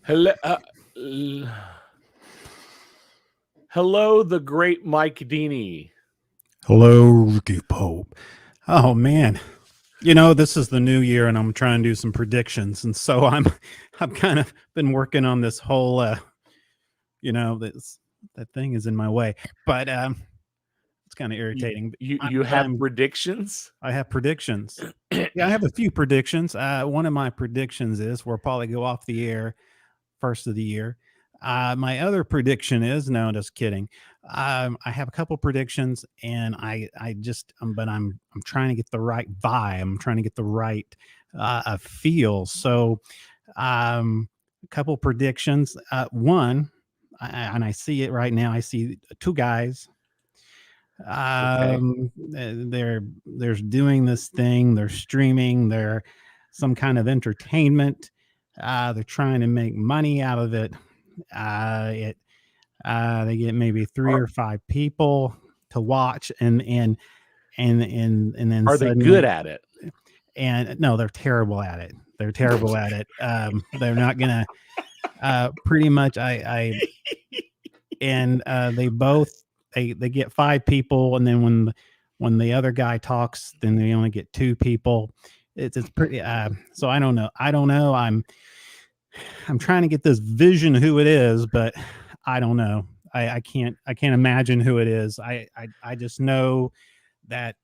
Hello, l- hello, the great Mike Dini. Hello, Ricky Pope. Oh man, this is the new year, and I'm trying to do some predictions, and so I've kind of been working on this whole, this that thing is in my way, but it's kind of You, irritating. you have predictions? I have predictions. Yeah, I have a few predictions. One of my predictions is we'll probably go off the air first of the year. My other prediction is no, just kidding. I have a couple predictions, and but I'm trying to get the right vibe. I'm trying to get the right feel. So, a couple predictions. One, and I see it right now. I see two guys. Okay. They're doing this thing. They're streaming. They're some kind of entertainment. They're trying to make money out of it. It They get maybe three Are or five people to watch, and then are they good suddenly, at it? and no, they're terrible at it. They're terrible at it. They're not gonna. Pretty much, I and they both they get five people, and then when the other guy talks, then they only get two people. It's pretty. So I don't know. I'm trying to get this vision who it is, but I don't know. I can't imagine who it is. I just know that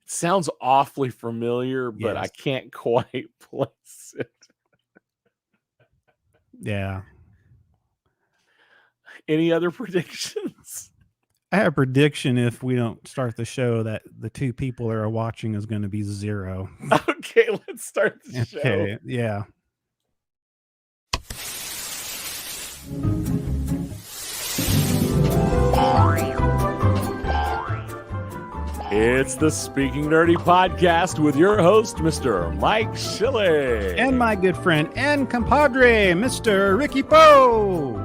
Sounds awfully familiar, but I yes. can't quite place it. Yeah. Any other predictions? I have a prediction if we don't start the show that the two people that are watching is going to be zero. Okay, let's start the show. Okay. Yeah. It's the Speaking Nerdy podcast with your host, Mr. Mike Shilley. And my good friend and compadre, Mr. Ricky Poe.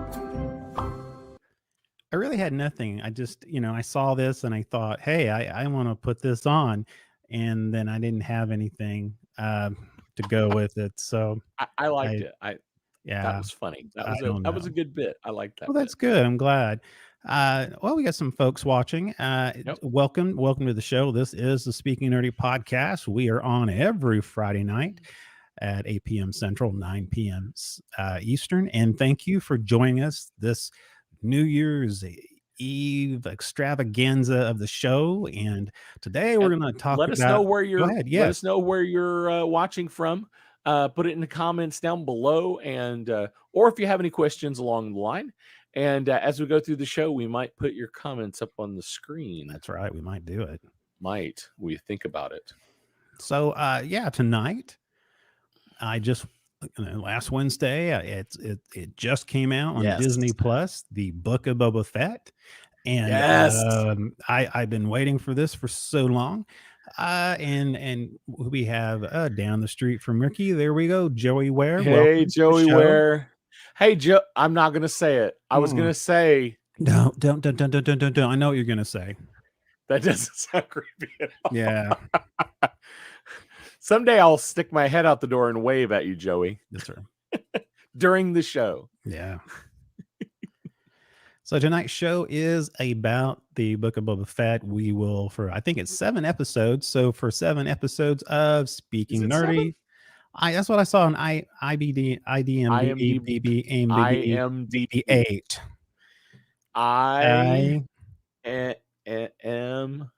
I really had nothing. I just, I saw this and I thought, hey, I want to put this on. And then I didn't have anything to go with it. So I liked I, it. That yeah, was funny. I don't That was know. a good bit. I liked that Well, bit. that's good. I'm glad. Well, we got some folks watching. Yep. Welcome to the show. This is the Speaking Nerdy podcast. We are on every Friday night at 8 p.m. Central, 9 p.m. Eastern. And thank you for joining us this New Year's Eve extravaganza of the show. And today we're going to talk Let us know about. where Go you're. ahead. Let Yes. us know where you're watching from. Put it in the comments down below, and or if you have any questions along the line. And as we go through the show, we might put your comments up on the screen. That's right. We might do it. Might we think about it? So, tonight I just last Wednesday it just came out on Yes. Disney Plus, the Book of Boba Fett, and Yes. I've been waiting for this for so long. And we have down the street from Ricky. There we go, Joey Ware. Hey, Welcome to the Joey show. Ware. Hey, Joe. I'm not gonna say it. I was gonna say No, don't. I know what you're gonna say. that doesn't sound creepy at all. Yeah, Someday I'll stick my head out the door and wave at you, Joey, that's right. during the show. Yeah. So tonight's show is about the Book of Boba Fett. We will, for I think it's 7 episodes. So for 7 episodes of Speaking Nerdy, that's what I saw on IMDb, IMDb 8. I am.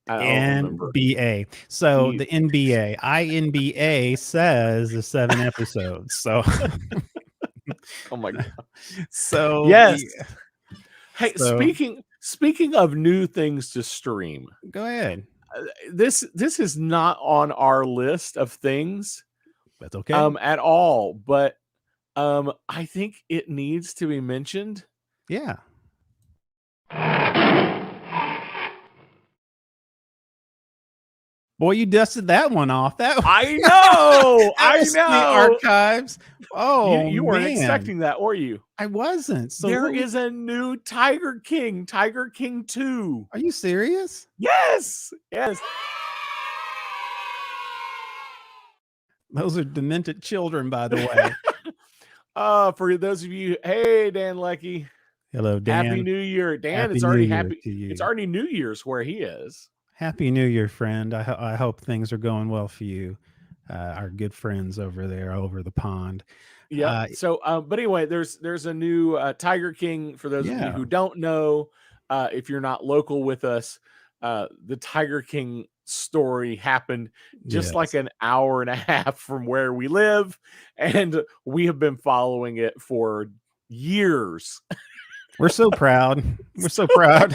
NBA. So the NBA, INBA says the 7 episodes. So, oh my god. So yes. Hey, speaking of new things to stream, go ahead. This is not on our list of things. That's okay. At all, but I think it needs to be mentioned. Yeah. Boy, you dusted that one off. I know. I know. The archives. Oh, you weren't expecting that, or you? I wasn't. So there is a new Tiger King 2. Are you serious? Yes. Yes. Those are demented children, by the way. For those of you, hey Dan Lecky, Hello, Happy Dan. New Year, Dan. Happy It's New already Year happy. to It's you. already New Year's where he is. Happy New Year, friend. I hope things are going well for you. Our good friends over there over the pond. Yep. So, but anyway, there's a new Tiger King. For those of you Yeah. who don't know, if you're not local with us, the Tiger King story happened just like Yes. an hour and a half from where we live, and we have been following it for years. We're so proud. We're so proud.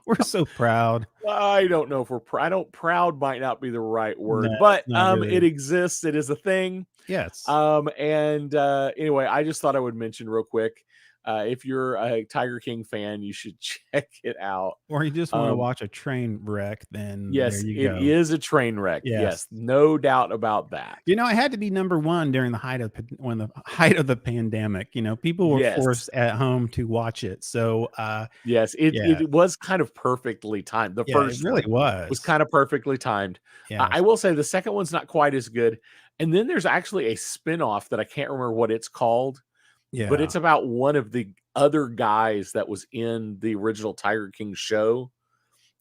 We're so proud. I don't know if we're I don't proud might not be the right No, word, but it's not it really. exists. It is a thing. Yes. And anyway, I just thought I would mention real quick. If you're a Tiger King fan, you should check it out. Or you just want to Um, watch a train wreck, then there yes, you it go. is a train wreck. Yes. Yes, no doubt about that. You know, it had to be number one during the height of the pandemic. You know, people were Yes, forced at home to watch it. So yes, yeah, it was kind of perfectly timed. The yeah, it first really one was was. kind of perfectly timed. I Yes. will say the second one's not quite as good. And then there's actually a spin-off that I can't remember what it's called, but Yeah. it's about one of the other guys that was in the original Tiger King show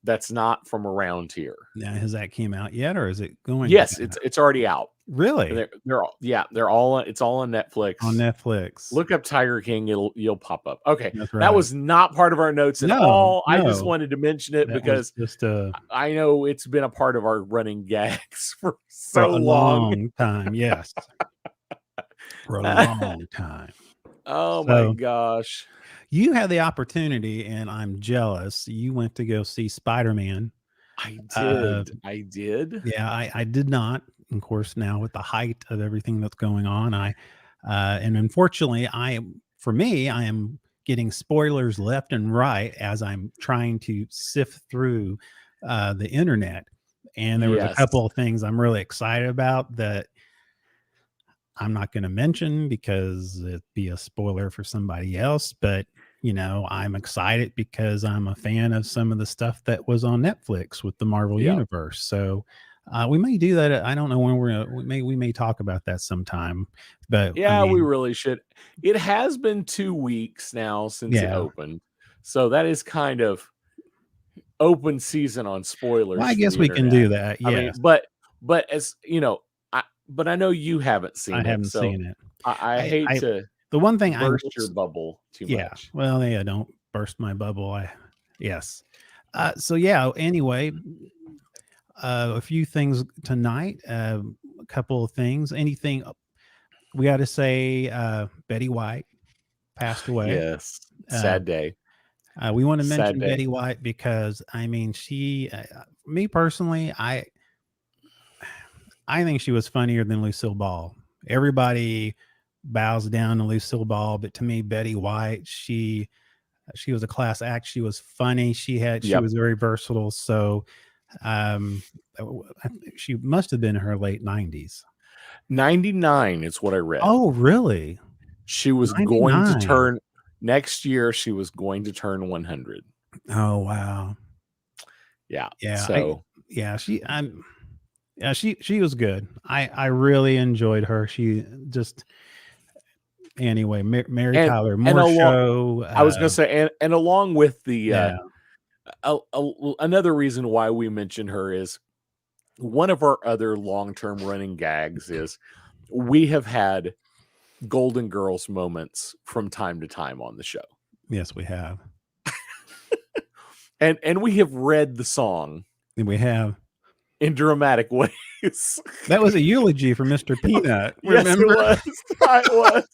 that's not from around here. Now, has that came out yet, or is it going to Yes, come out? it's already out. Really? They're all, yeah, they're all it's all on On Netflix. Netflix. Look up Tiger King, you'll pop up. Okay, That's that right. was not part of our notes at No, all. I just no, wanted to mention it that was because just I know it's been a part of our running gags for for so a long. long time. Yes, for a long time. Oh my So gosh. you had the opportunity, and I'm jealous. You went to go see Spider-Man. I Uh, did. I did. yeah, I did not. Of course, now with the height of everything that's going on, and unfortunately, for me, I am getting spoilers left and right as I'm trying to sift through the internet. And there was a Yes. couple of things I'm really excited about that I'm not going to mention because it'd be a spoiler for somebody else. But you know, I'm excited because I'm a fan of some of the stuff that was on Netflix with the Marvel Yeah. Universe. So we may do that. I don't know when we may talk about that sometime. But I Yeah, we mean, really should. It has been 2 weeks now since it yeah. opened. So that is kind of open season on Well, spoilers I for guess the we can internet. do that. I mean, Yes, but as you know, but I know you haven't I seen it, haven't so seen it. I hate I to the one thing I will, burst your bubble too yeah. much. Well, yeah. Don't burst my bubble. Yes. So yeah. Anyway, a few things tonight. A couple of things. Anything we got to say? Betty White passed away. Yes. Uh, Sad day. we want to Sad mention day. Betty White because I mean, me personally, I think she was funnier than Lucille Ball. Everybody bows down to Lucille Ball, but to me, Betty White, she was a class act. She was funny. She Yep. was very versatile. So um, she must have been in her late 90s. 99 is what I read. Oh, really? She was going to 99. turn next year, she was going to turn 100. Oh, wow. Yeah. Yeah. So She was good. I really enjoyed her. She just, anyway, Mary and Tyler and Moore along show. I was gonna say, and along with the Yeah. another reason why we mention her is one of our other long-term running gags is we have had Golden Girls moments from time to time on the show. Yes, we have. And we have read the song And we have. in dramatic ways. That was a eulogy for Mr. Peanut. Yes, it Remember? was. It was.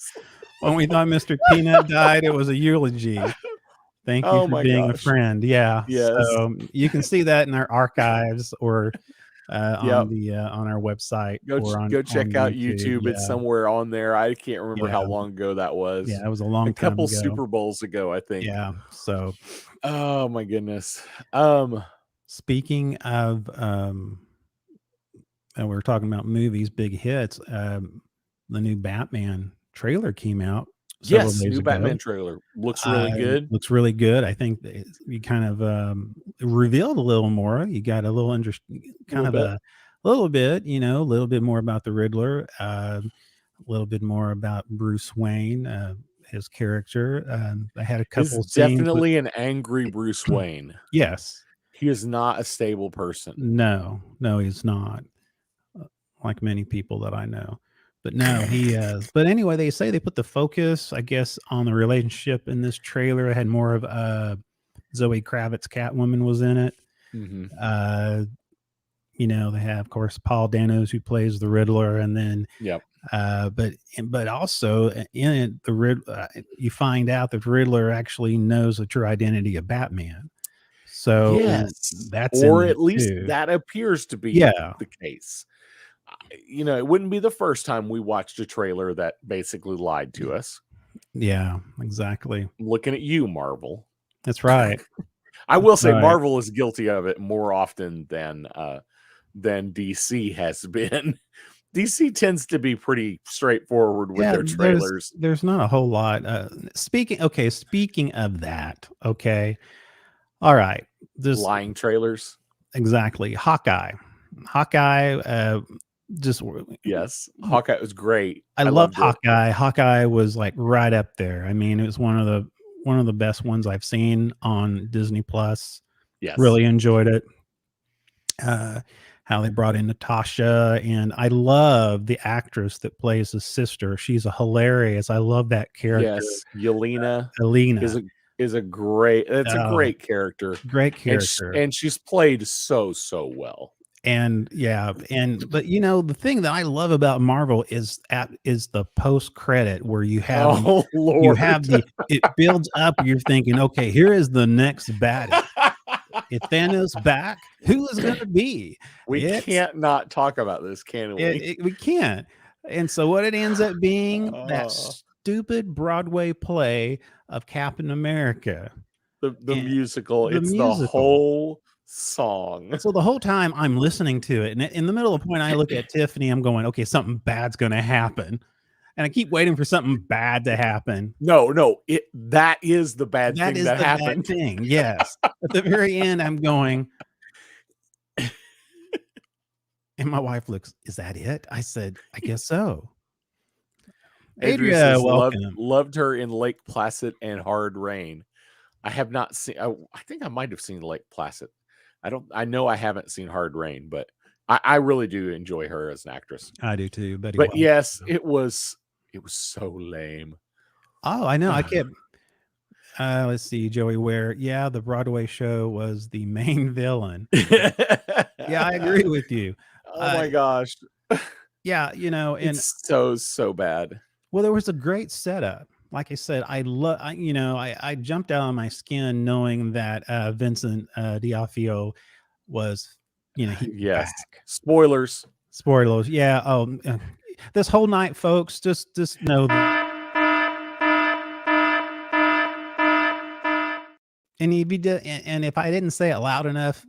When we thought Mr. Peanut died, it was a eulogy. Thank you Oh for my being a gosh. friend. Yeah. Yes. So you can see that in our archives or Yep. on our website Go or go on check out YouTube. YouTube. It's Yeah. somewhere on there. I can't remember how Yeah. long ago that Yeah. was. It was a A long time couple ago. Super Bowls ago, I think. Yeah. So Oh my goodness. speaking of and we were talking about movies, big hits. The new Batman trailer came out several Yes, days new ago. Batman trailer. Looks really good. Looks really good. I think that you kind of revealed a little more. You got a little Little bit. a little bit, you know, a little bit more about the Riddler. a little bit more about Bruce Wayne, his character. I had a Is couple scenes with definitely an angry Bruce Wayne. yes. He is not a stable person. No, no, he's not. Like many people that I know. But no, he but anyway, they say they put the focus, I guess, on the relationship in this trailer. It had more of Zoe Kravitz Catwoman was in it. Mm-hmm. They have, of course, Paul Danos who plays the Riddler, and then Yep. but also in it, you find out that Riddler actually knows the true identity of Batman. So yes, that's in or there at least too. that appears to be Yeah. the case. It wouldn't be the first time we watched a trailer that basically lied to us. Yeah, exactly. I'm looking at you, Marvel. That's right. I will say right. Marvel is guilty of it more often than DC has been. DC tends to be pretty straightforward with their trailers. There's not a whole lot. Speaking of that, okay. All right. Lying trailers. Exactly. Hawkeye. Just Yes. Hawkeye was great. I loved Hawkeye. Hawkeye was like right up there. I mean, it was one of the best ones I've seen on Disney Plus. Yes. Really enjoyed it. How they brought in Natasha, and I love the actress that plays the sister. She's hilarious. I love that character. Yes, Yelena is a great. It's a great character. Great character, and she's played so well. And but the thing that I love about Marvel is the post credit where you have it builds up. You're thinking, okay, here is the next baddie. If Thanos back, who is going to be? We can't not talk about this, can we? We can't. And so what it ends up being, that stupid Broadway play of Captain America. The musical. The whole song. So the whole time I'm listening to it, and in the middle of the point, I look at Tiffany, I'm going, okay, something bad's going to happen. And I keep waiting for something bad to happen. No, that is the bad thing that happened. Bad thing, yes. At the very end, I'm going, and my wife looks, is that it? I said, I guess so. Adria, loved her in Lake Placid and Hard Rain. I have not seen. I think I might have seen Lake Placid. I know I haven't seen Hard Rain, but I really do enjoy her as an actress. I do too. But yes, it was so lame. Oh, I know. I kept. Let's see, Joey Ware. Yeah, the Broadway show was the main villain. Yeah, I agree with you. Oh my gosh. Yeah, and it's so bad. Well, there was a great setup. Like I said, I jumped out of my skin knowing that Vincent D'Onofrio was, yes. Back. Spoilers. Yeah. Oh, this whole night, folks, just know that. And if you did, and if I didn't say it loud enough.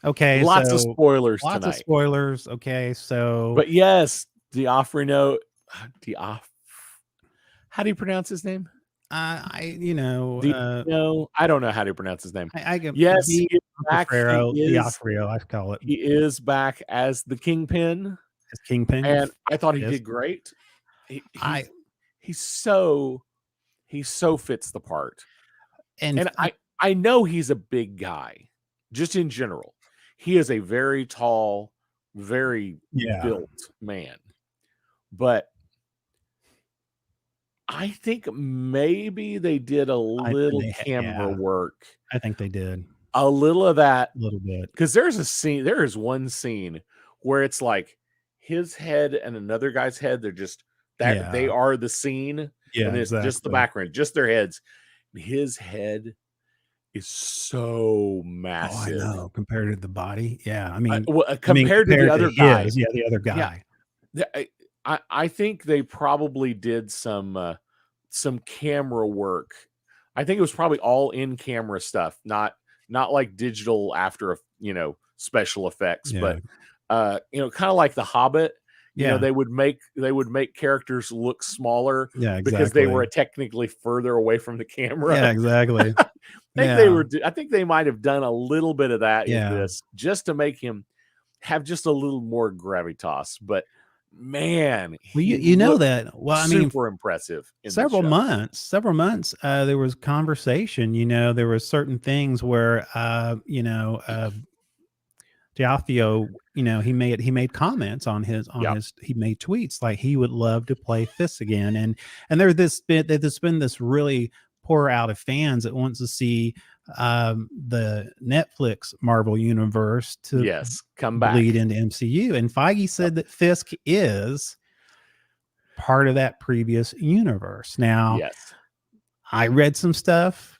Okay, lots of spoilers tonight. Lots of spoilers. Okay, so. But yes, D'Onofrio. How do you pronounce his name? I don't know how to pronounce his name. Yes, he is back. D'Onofrio, I call it. He is back as the Kingpin. As Kingpin, and I thought he did great. He so fits the part, and I know he's a big guy, just in general. He is a very tall, very built man, but I think maybe they did a little camera work. I think they did a little of that, a little bit, because there is one scene where it's like his head and another guy's head. They're just they are the scene. Yeah, and it's just the background, just their heads. His head is so massive. Oh, I know. Compared to the body, yeah. I mean, compared to the other guy, the other guy. Yeah. I think they probably did some camera work. I think it was probably all in camera stuff, not like digital after special effects, but kind of like The Hobbit. They would make characters look smaller, because they were technically further away from the camera. Yeah, exactly. I think they might have done a little bit of that in this, just to make him have just a little more gravitas. But man, Well, he you know looked that. Well, I mean, super impressive in the several show. months, there was conversation. There was certain things where, Diafio, he made comments on Yep. he made tweets like he would love to play Fist again, and there's been this really pour out of fans that wants to see the Netflix Marvel universe to Yes. Come bleed back. into MCU, and Feige Yep. said that Fisk is part of that previous universe. Now, Yes. I read some stuff.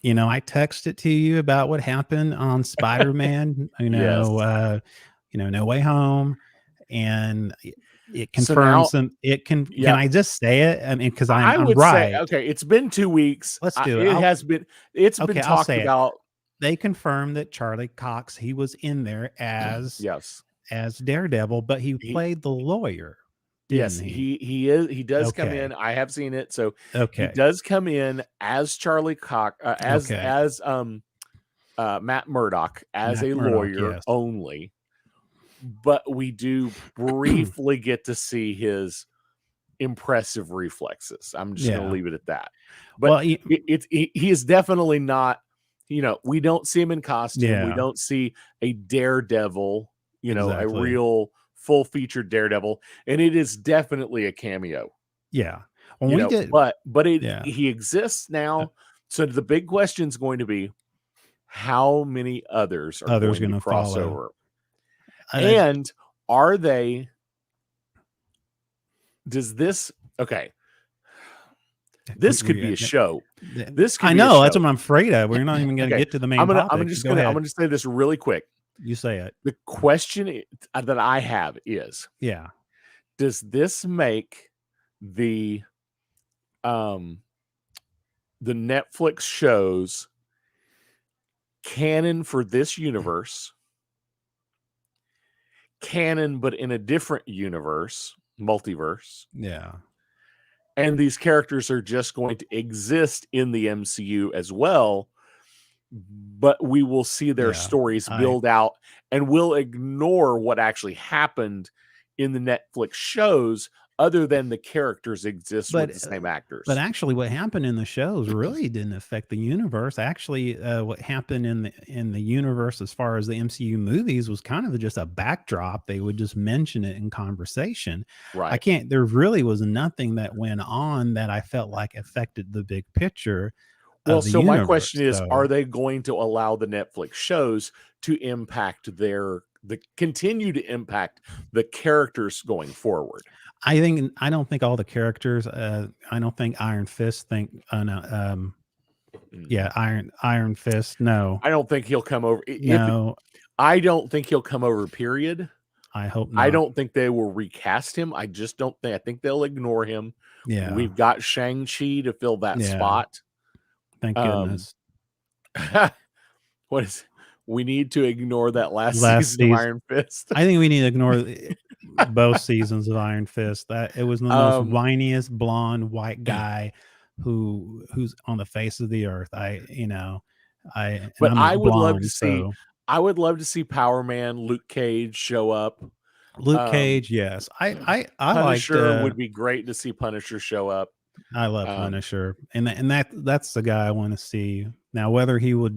I texted to you about what happened on Spider-Man, Yes. No Way Home, and it So now, confirms them. Can yep. I just say it? I mean, because I I'm would say, right. okay, it's been 2 weeks. Let's do it. It's been I'll talked say it. about. They confirmed that Charlie Cox, he was in there Yes. as Daredevil, but he He, played the lawyer, yes, didn't he? he does come Okay. in. I have seen it. So he Okay. does come in as Charlie Cox, Okay. as Matt Murdock, as Matt a Murdock, lawyer yes. only. But we do briefly get to see his impressive reflexes. I'm just going to Yeah. leave it at that. But Well, he is definitely not. We don't see him in costume. We yeah, don't see a Daredevil. A exactly. real full featured Daredevil, and it is definitely a cameo. Yeah. When we did, But yeah, he exists now. So the big question is going to be, how many others are others going to going to cross follow. over? And are they? Does this? Okay, this could be a show. This could I be a know. That's show. what I'm afraid of. We're not even going to Okay, get to the main topic. I'm Go ahead. going to say this really quick. You say it. The question that I have is, Yeah. does this make the Netflix shows canon for this universe, canon but in a different universe, multiverse, Yeah. and these characters are just going to exist in the MCU as well, but we will see their stories build out, and we'll ignore what actually happened in the Netflix shows, other than the characters exist with the same actors. But actually, what happened in the shows really didn't affect the universe. Actually, what happened in the universe as far as the MCU movies was kind of just a backdrop. They would just mention it in conversation. Right. There really was nothing that went on that I felt like affected the big picture. Well, so my question is, are they going to allow the Netflix shows to continue to impact the characters going forward? I don't think all the characters. I don't think Iron Fist Iron Fist. No, I don't think he'll come over. No, I don't think he'll come over. Period. I hope not. I don't think they will recast him. I just don't think. I think they'll ignore him. Yeah, we've got Shang-Chi to fill that spot. Thank goodness. What is? We need to ignore that last season of Iron Fist. I think we need to ignore both seasons of Iron Fist. That it was the most whiniest blonde white guy who's on the face of the earth. I would love to see. I would love to see Power Man, Luke Cage show up. Luke Cage, yes. I Punisher would be great to see Punisher show up. I love Punisher, and that's the guy I want to see. Now, whether it'll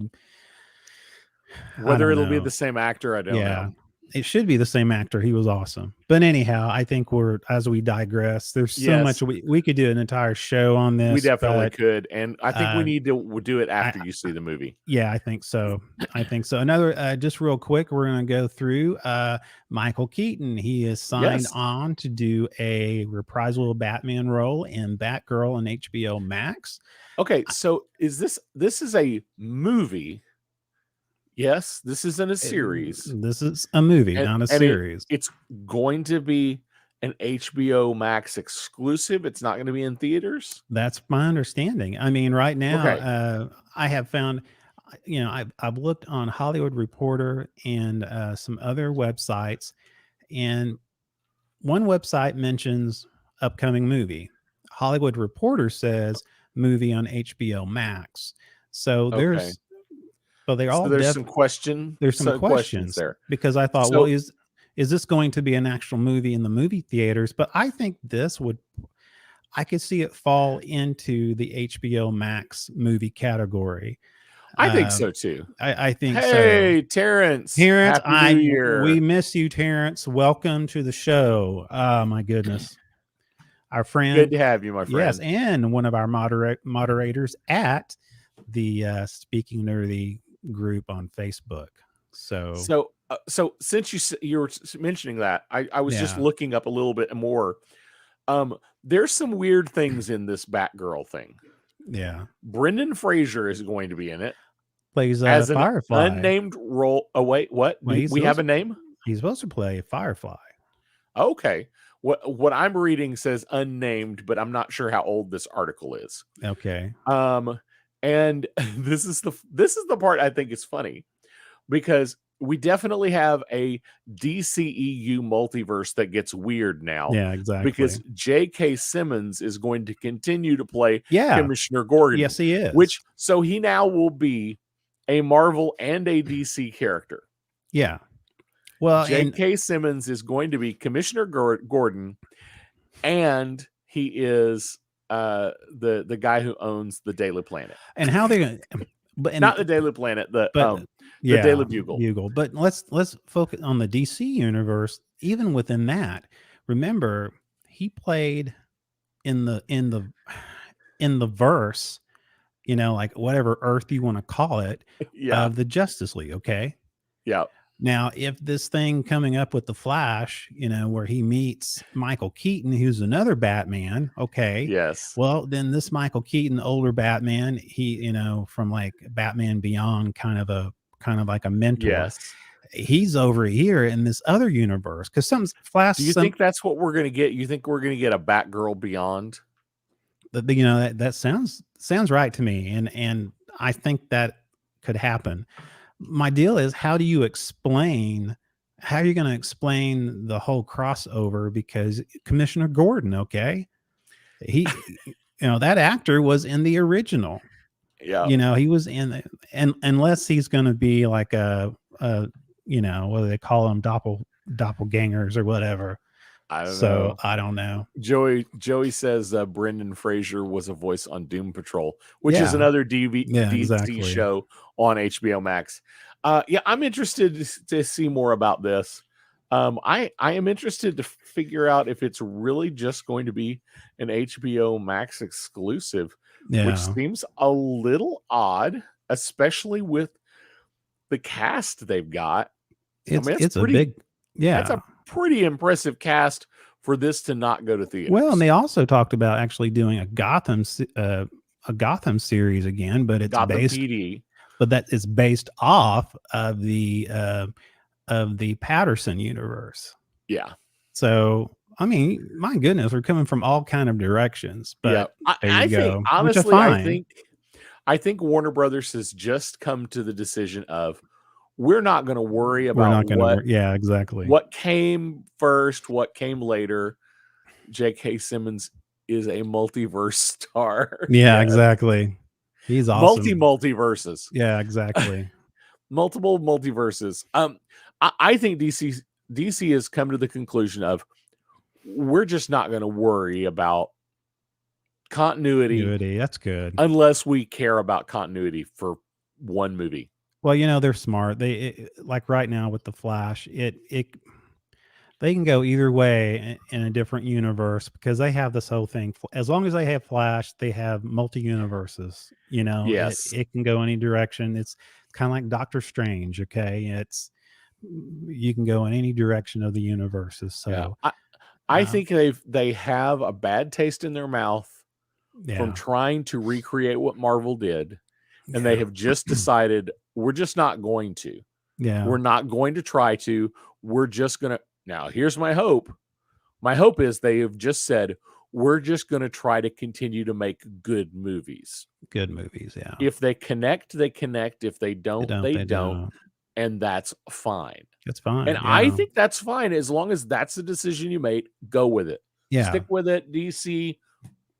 be the same actor, I don't know. It should be the same actor. He was awesome. But anyhow, I think as we digress, there's so much we could do an entire show on this. We definitely could. And I think we need to do it after you see the movie. Yeah, I think so. Another, just real quick, we're going to go through Michael Keaton. He is signed on to do a reprisal Batman role in Batgirl and HBO Max. Okay. So this is a movie? Yes, this isn't a series. This is a movie, not a series. It's going to be an HBO Max exclusive. It's not going to be in theaters. That's my understanding. I mean, right now, I have found, I've looked on Hollywood Reporter and some other websites, and one website mentions upcoming movie. Hollywood Reporter says movie on HBO Max. So there's. So there's some questions there, because I thought, is this going to be an actual movie in the movie theaters? But I think I could see it fall into the HBO Max movie category. I think so too. I think so. Hey, Terrence, Terrence, Happy New we Year. miss you, Terrence. Welcome to the show. Oh my goodness. Our Good friend, to have you, my yes, friend. and one of our moderators at the Speaking Nerdy group on Facebook. So So since you were mentioning that, I was just yeah, looking up a little bit more. There's some weird things in this Batgirl thing. yeah, Brendan Fraser is going to be in it plays as an Firefly. unnamed role. Oh wait, what? Well, We have a name? he's supposed to play Firefly. Okay. What I'm reading says unnamed, but I'm not sure how old this article is. Okay. And this is the part I think is funny, because we definitely have a DCEU multiverse that gets weird now. Yeah, exactly. Because J.K. Simmons is going to continue to play Yeah. Commissioner Gordon. Yes, he is. So he now will be a Marvel and a DC character. Yeah. Well, J.K. Simmons is going to be Commissioner Gordon, and he is the guy who owns the Daily Planet. And how they going to, not the Daily Planet, the Daily Bugle. But let's focus on the DC universe. Even within that, remember, he played in the verse, like whatever Earth you want to call it, of the Justice League. Okay. Yeah. Now, if this thing coming up with the Flash, where he meets Michael Keaton, who's another Batman, okay. Yes. Well, then this Michael Keaton, older Batman, he, from like Batman Beyond, kind of like a mentor. Yes. He's over here in this other universe because some Flash. Do you think that's what we're gonna get? You think we're gonna get a Batgirl Beyond? That sounds right to me, and I think that could happen. My deal is, how are you going to explain the whole crossover? Because Commissioner Gordon, okay, he, that actor was in the original. Yeah. He was in, and unless he's going to be like what do they call them, doppelgangers or whatever. I don't know. I don't know. Joey says Brendan Fraser was a voice on Doom Patrol, which is another DC show on HBO Max. I'm interested to see more about this. I am interested to figure out if it's really just going to be an HBO Max exclusive, which seems a little odd, especially with the cast they've got. It's a pretty impressive cast for this to not go to theaters. Well, and they also talked about actually doing a Gotham series again, but it's Gotham based PD. But that is based off of the Patterson universe. Yeah. So I mean, my goodness, we're coming from all kind of directions. But I think honestly, I think Warner Brothers has just come to the decision of, we're not going to worry about what came first, what came later. J.K. Simmons is a multiverse star. Yeah, exactly. He's awesome. Multiverses. Yeah, exactly. Multiple multiverses. I think DC has come to the conclusion of, we're just not going to worry about continuity. That's good. Unless we care about continuity for one movie. Well, they're smart. Like right now with the Flash, they can go either way in a different universe, because they have this whole thing. As long as they have Flash, they have multi-universes. Yes, it can go any direction. It's kind of like Doctor Strange. Okay, you can go in any direction of the universes. So I think they have a bad taste in their mouth from trying to recreate what Marvel did, and they have just decided, we're just not going to. Yeah, we're not going to try to. We're just gonna. Now, here's my hope. My hope is they have just said, we're just going to try to continue to make good movies. Good movies, yeah. If they connect, they connect. If they don't, they don't. And that's fine. That's fine. And I think that's fine, as long as that's the decision you made. Go with it. Yeah. Stick with it, DC.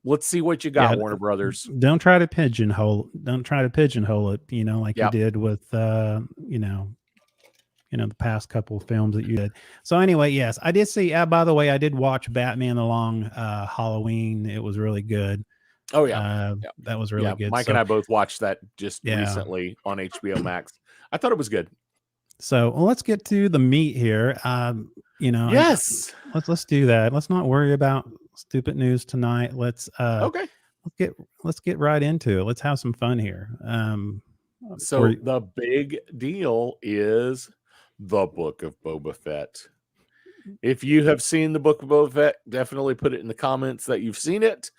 Let's see what you got, Warner Brothers. Don't try to pigeonhole it, like you did with, the past couple of films that you did. So anyway, yes, I did see. By the way, I did watch Batman the Long Halloween. It was really good. Oh yeah. That was really good. Mike So and I both watched that just yeah. recently on HBO Max. I thought it was good. So let's get to the meat here. Yes. Let's do that. Let's not worry about stupid news tonight. Okay. Let's get right into it. Let's have some fun here. So the big deal is the Book of Boba Fett. If you have seen the Book of Boba Fett, definitely put it in the comments that you've seen it.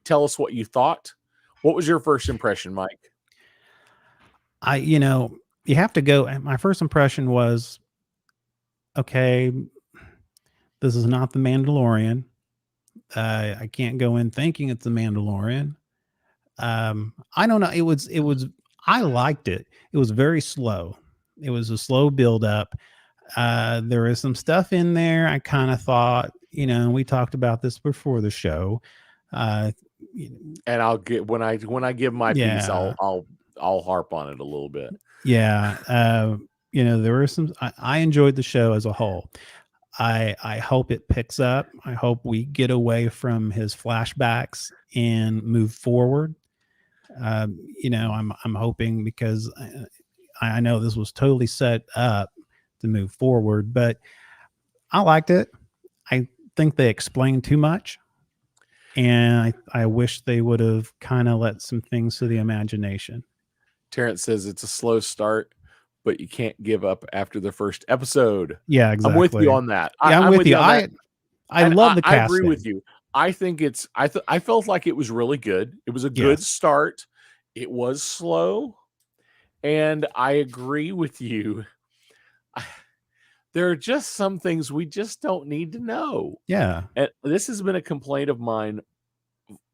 Tell us what you thought. What was your first impression, Mike? You have to go. My first impression was, okay, this is not the Mandalorian. I can't go in thinking it's the Mandalorian. I don't know. It was, I liked it. It was very slow. It was a slow build up. There is some stuff in there. I kind of thought, we talked about this before the show. And I'll get when I give my piece, I'll harp on it a little bit. Yeah. There were some. I enjoyed the show as a whole. I hope it picks up. I hope we get away from his flashbacks and move forward. I'm hoping, because I know this was totally set up to move forward, but I liked it. I think they explained too much, and I wish they would have kind of let some things to the imagination. Terrence says it's a slow start, but you can't give up after the first episode. Yeah, exactly. I'm with you on that. Yeah, I'm with you. I love the casting. I agree with you. I think I felt like it was really good. It was a good start. It was slow. And I agree with you. There are just some things we just don't need to know. Yeah. And this has been a complaint of mine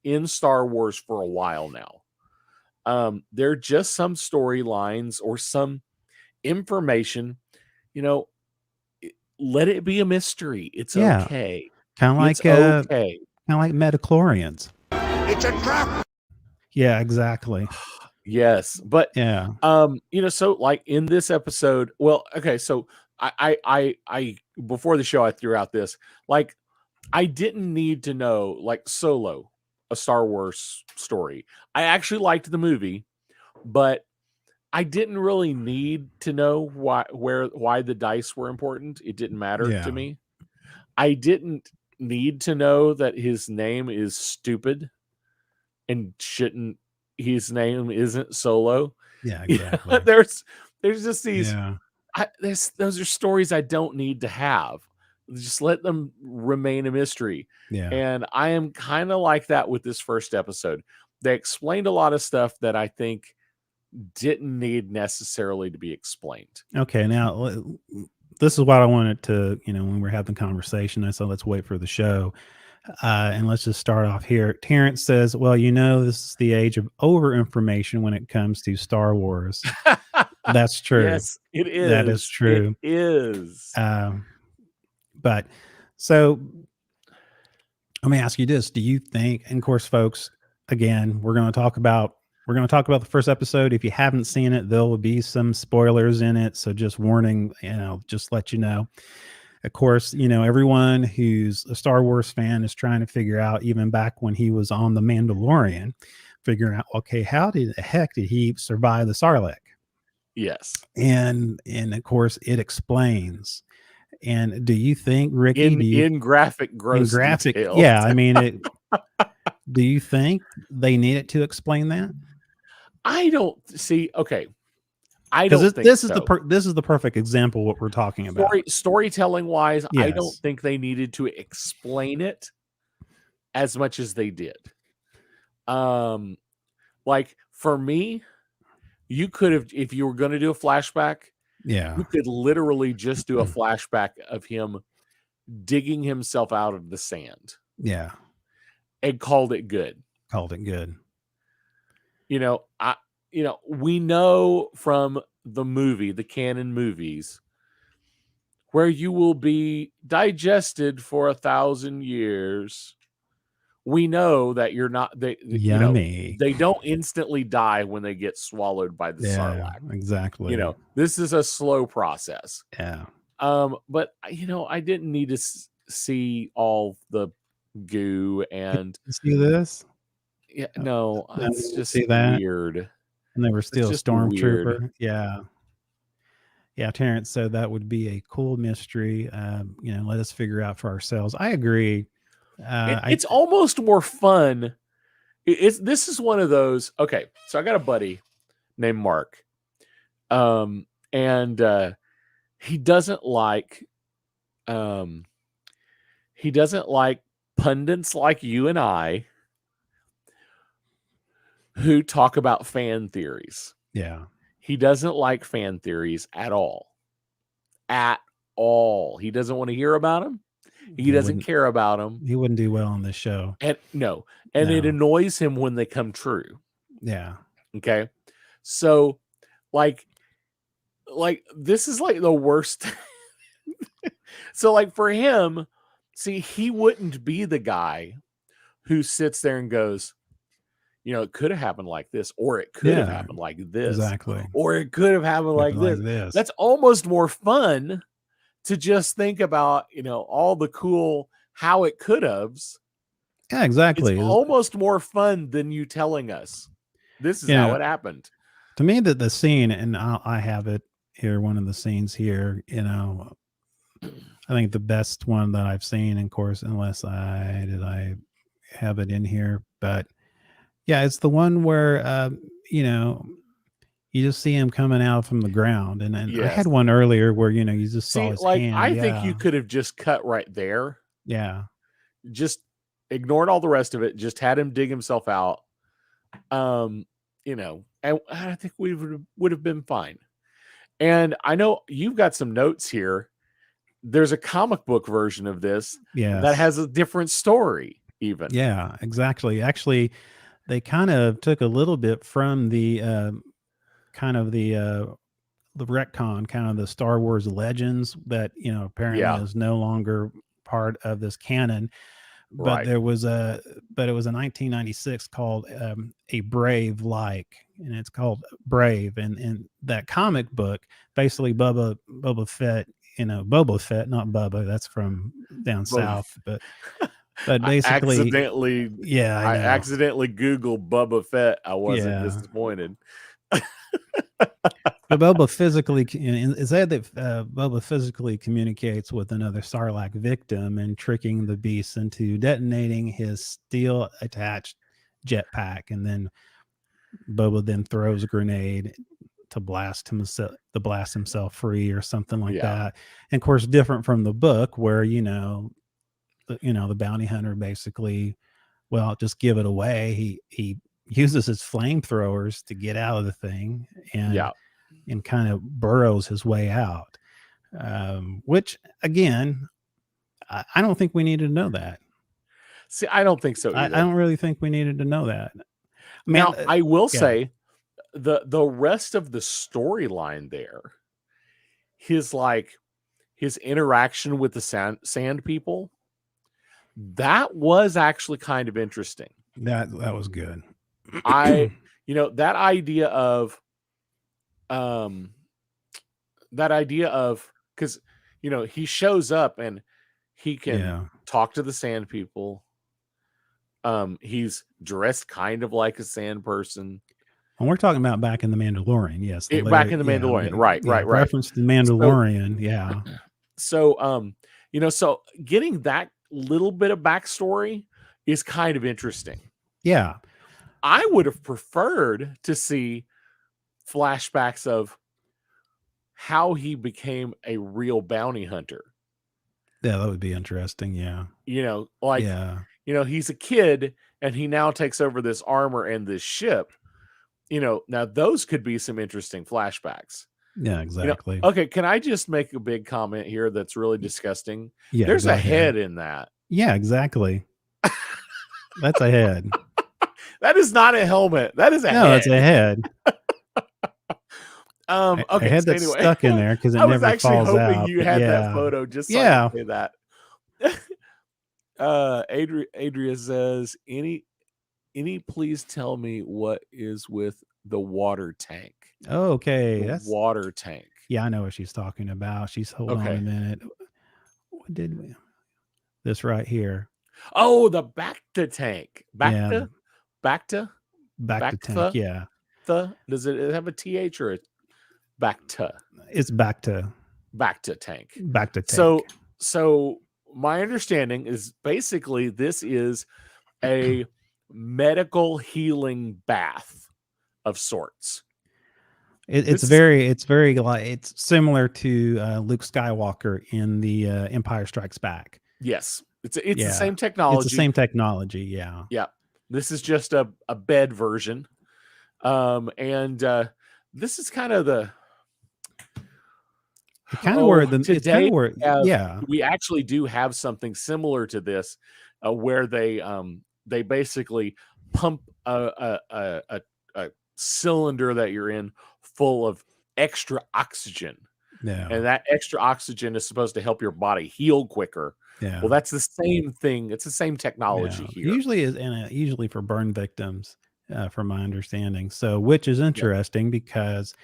in Star Wars for a while now. There are just some storylines or some information, let it be a mystery. It's okay. Kind of like okay. Kind of like metachlorians. It's a trap. Yeah, exactly. Yes, but yeah. So like in this episode, well, okay, so I before the show I threw out this, like, I didn't need to know, like, Solo, a Star Wars story. I actually liked the movie, but I didn't really need to know why the dice were important. It didn't matter to me. I didn't need to know that his name is stupid and his name isn't Solo. Yeah, exactly. There's just these. Yeah. Those are stories I don't need to have. Just let them remain a mystery. Yeah. And I am kind of like that with this first episode. They explained a lot of stuff that I think didn't need necessarily to be explained. Okay, now this is what I wanted to, when we're having the conversation, I said, let's wait for the show. And let's just start off here. Terrence says, well, this is the age of over information when it comes to Star Wars. That's true. Yes, it is. That is true. It is. But so let me ask you this. Do you think, and of course, folks, again, we're going to talk about the first episode. If you haven't seen it, there will be some spoilers in it. So just warning, just let you know. Of course, everyone who's a Star Wars fan is trying to figure out, even back when he was on The Mandalorian, figuring out, okay, how the heck did he survive the Sarlacc? Yes. And of course, it explains. And do you think, Ricky, in graphic, gross details? Yeah, I mean, do you think they needed to explain that? I don't see. Okay, I don't think this so. This is the perfect example of what we're talking about. Storytelling wise, yes. I don't think they needed to explain it as much as they did. Like for me, you could have, if you were going to do a flashback, you could literally just do a flashback of him digging himself out of the sand. Yeah. And called it good. We know from the movie, the canon movies, where you will be digested for 1,000 years. we know that you're not Yummy. they don't instantly die when they get swallowed by the Yeah, sarlacc. exactly. This is a slow process. Yeah. But I didn't need to see all the goo and You see this? no, No, you it's didn't see just that? weird. And they were It's still a just weird. stormtrooper. Yeah. Yeah, Terrence said that would be a cool mystery. Let us figure out for ourselves. I agree. It's almost more fun. This is one of those. Okay, so I got a buddy named Mark, and he doesn't like pundits like you and I who talk about fan theories. Yeah. He doesn't like fan theories at all. At all. He doesn't want to hear about them. He doesn't care about them. He wouldn't do well on this show. And it annoys him when they come true. Yeah. Okay. So like this is like the worst. So like for him, see, he wouldn't be the guy who sits there and goes, it could have happened like this, or it could have happened like this, exactly, or it could have happened like this. That's almost more fun to just think about, all the cool how it could have's. Yeah, exactly. It's almost more fun than you telling us this is how it happened. To me, that the scene, and I have it here, one of the scenes here, I think the best one that I've seen, of course, unless I have it in here, but yeah, it's the one where you just see him coming out from the ground, and then I had one earlier where you just saw his hand. I think you could have just cut right there. Yeah, just ignored all the rest of it. Just had him dig himself out. And I think we would have been fine. And I know you've got some notes here. There's a comic book version of this that has a different story even. Yeah, exactly. Actually, they kind of took a little bit from the the retcon, kind of the Star Wars Legends that, apparently is no longer part of this canon. But it was a 1996 called A Brave Like, and it's called Brave. And that comic book, basically Boba Fett, Boba Fett, not Bubba, that's from down south, but basically I accidentally Googled Boba Fett. I wasn't disappointed. But Boba physically, it said that Boba physically communicates with another Sarlacc victim and tricking the beast into detonating his steel-attached jetpack, and then Boba then throws a grenade to blast himself free or something like that. And of course, different from the book where the bounty hunter basically, just give it away. He uses his flamethrowers to get out of the thing and kind of burrows his way out. Which again, I don't think we needed to know that. See, I don't think so either. I don't really think we needed to know that. Now, I will say the rest of the storyline there, his interaction with the sand people, that was actually kind of interesting. That was good. That idea of because he shows up and he can talk to the sand people. He's dressed kind of like a sand person. And we're talking about back in the Mandalorian, yes. Back in the Mandalorian, right. Reference to the Mandalorian, So so getting that little bit of backstory is kind of interesting. Yeah. I would have preferred to see flashbacks of how he became a real bounty hunter. Yeah, that would be interesting. Yeah. He's a kid and he now takes over this armor and this ship. Now those could be some interesting flashbacks. Yeah, exactly. Okay, can I just make a big comment here that's really disgusting? Yeah, there's a head in that. Yeah, exactly. That's a head. That is not a helmet. That is a head. No, it's a head. Okay, a head that's stuck in there because it never falls out. I was actually hoping you had that photo just so I could say that. Adria says, any please tell me what is with the water tank. Okay, The that's water tank. yeah, I know what she's talking about. She's hold on a Okay. minute. What did we this right here? Oh, the Bacta tank. Yeah, Bacta? back to tank. Bacta? Yeah, Does it have a TH or a Bacta? it's Bacta tank. back to tank. So my understanding is basically this is a medical healing bath of sorts. It's This is very like it's similar to Luke Skywalker in the Empire Strikes Back. yes, it's the Yeah, same it's the technology. same technology. Yeah, Yeah. This is just a bed version. And this is kind of the it kind of where it's kind today of where yeah we actually do have something similar to this, where they basically pump a cylinder that you're in full of extra oxygen, yeah and that extra oxygen is supposed to help your body heal quicker. yeah Well, that's the same thing. It's the same yeah. technology here. Usually is and usually for burn victims, from my understanding. So which is Yep. interesting because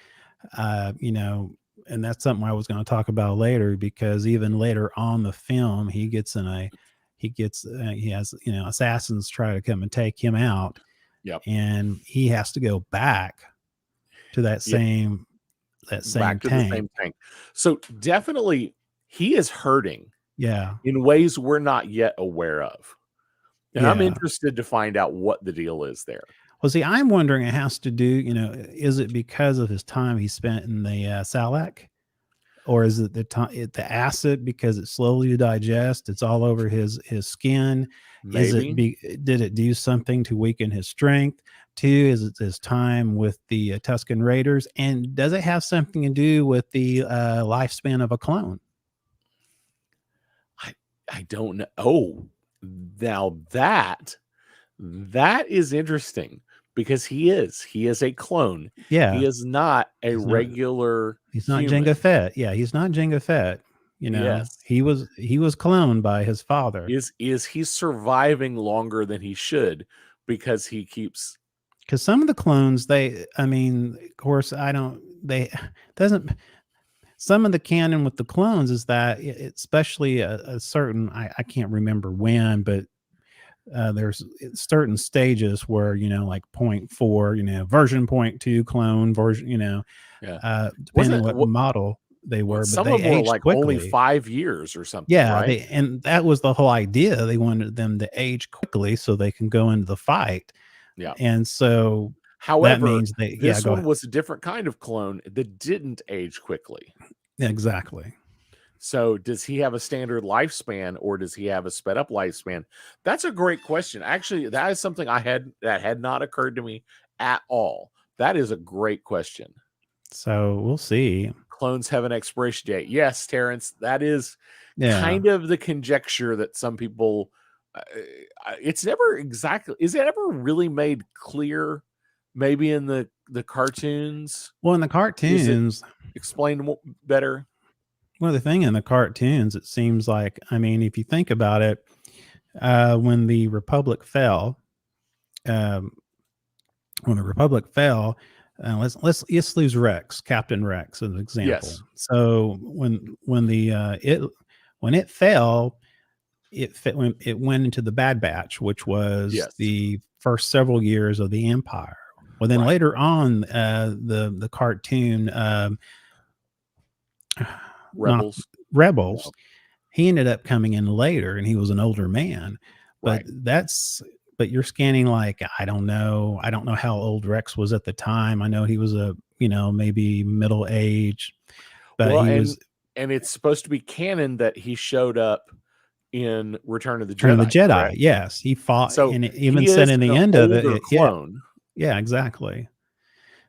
you know, and that's something I was going to talk about later because even later on the film, he has, you know, assassins try to come and take him out, Yep. and he has to go back to Yep. that same Back to the tank. same tank. So definitely he is hurting Yeah, in ways we're not yet aware of. And I'm yeah. interested to find out what the deal is there. Well, see, I'm wondering it has to do, you know, is it because of his time he spent in the Salak? Or is it the acid because it slowly digests? It's all over his skin. Maybe. Did it do something to weaken his strength? Two, is it his time with the Tuscan Raiders? And does it have something to do with the lifespan of a clone? I I don't know. Oh, now that is interesting because he is a clone. He Yeah, is not a he's not regular he's not Jango human. Fett. Yeah, he's not Jango Fett. You know, Yes. he was cloned by his father. Is he surviving longer than he should because he keeps Because some of the clones, I mean, of course, I don't, they doesn't some of the canon with the clones is that especially a certain I can't remember when, but there's certain stages where you know like point four, you know, version point two clone version, you know, yeah. depending Wasn't what what model they were, but some they of them were aged like only quickly. 5 years or something, Yeah, right? they and that was the whole idea. They wanted them to age quickly so they can go into the fight, Yeah. and so that However, means they yeah this go one ahead. was a different kind of clone that didn't age quickly. Exactly. So, does he have a standard lifespan or does he have a sped up lifespan? That's a great question. Actually, that is something that had not occurred to me at all. That is a great question. So we'll see. Clones have an expiration date. Yes, Terrence, that is Yeah. kind of the conjecture that some people. It's never exactly. Is it ever really made clear? Maybe in the cartoons, Well, in the is it cartoons, explained better? well, the thing in the cartoons, it seems like, I mean, if you think about it, when the Republic fell, um, when the Republic fell, let's just lose Rex, Captain Rex, as an example. Yes, So when the when it fell, when it went into the Bad Batch, which was yes, the first several years of the Empire. Well, then right. later on, the cartoon, not Rebels, Rebels, no, he ended up coming in later, and he was an older man. But right. but you're scanning like I don't know how old Rex was at the time. I know he was a you know maybe middle age, but Well, he was and it's supposed to be canon that he showed up in Return of the Return of the Jedi, Jedi. correct? Yes, he fought, So and it even he said is in the an end of older yeah, clone, yeah, exactly.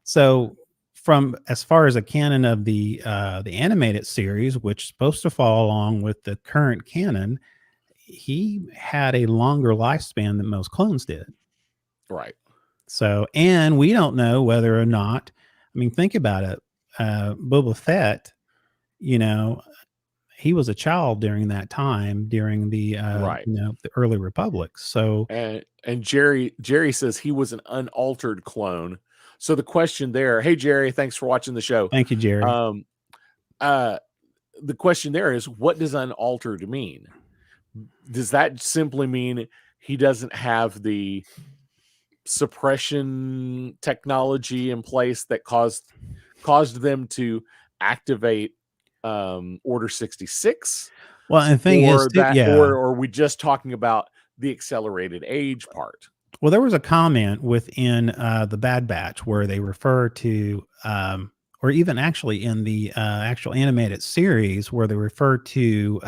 So from as far as a canon of the animated series, which is supposed to fall along with the current canon, he had a longer lifespan than most clones did. right? So, and we don't know whether or not. I mean, think about it. Boba Fett, you know, he was a child during that time, during the Right. the early republic. So And Jerry says he was an unaltered clone. So the question there, hey Jerry, thanks for watching the show. thank you, Jerry. Um, the question there is, what does unaltered mean? Does that simply mean he doesn't have the suppression technology in place that caused them to activate Order 66? Well, and the thing is, too, Or are we just talking about the accelerated age part? well, there was a comment within the Bad Batch where they refer to, or even actually in the actual animated series, where they refer to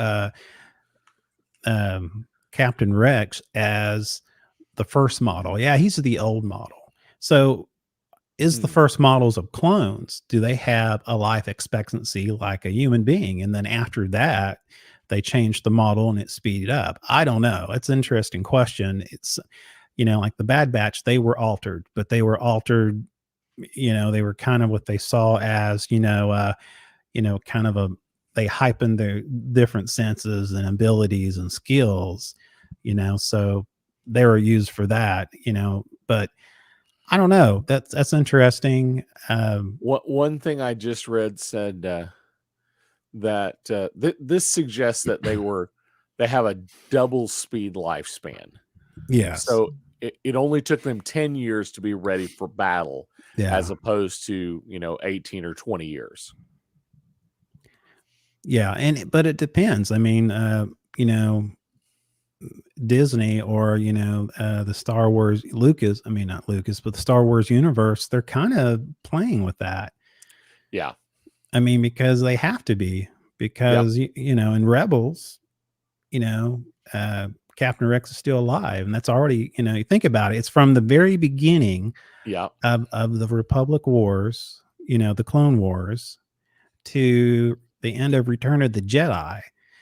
Captain Rex as the first model. Yeah, he's the old model. So, is the first models of clones, do they have a life expectancy like a human being? And then after that, they changed the model and it speeded up. I don't know. It's an interesting question. It's, like the Bad Batch, they were altered, but they were altered, they were kind of what they saw as, kind of they heightened their different senses and abilities and skills, so they were used for that, but I don't know. That's interesting. One thing I just read said that this suggests that they have a double speed lifespan. Yes. So it only took them 10 years to be ready for battle, Yeah. as opposed to 18 or 20 years. Yeah, but it depends. I mean, Disney or the Star Wars not Lucas, but the Star Wars universe, they're kind of playing with that. Yeah. I mean, because they have to be, because in Rebels, Captain Rex is still alive, and that's already, you think about it, it's from the very beginning of the Republic Wars, the Clone Wars, to the end of Return of the Jedi.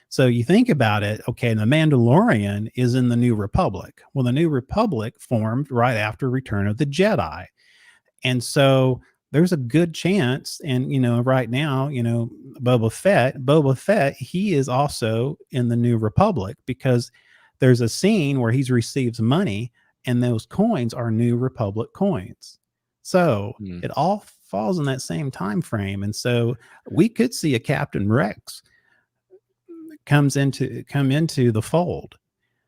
So you think about it, okay, the Mandalorian is in the New Republic. Well, the New Republic formed right after Return of the Jedi. And so there's a good chance, and right now, Boba Fett, he is also in the New Republic, because there's a scene where he receives money, and those coins are New Republic coins. So it all falls in that same time frame, and so we could see a Captain Rex come into the fold.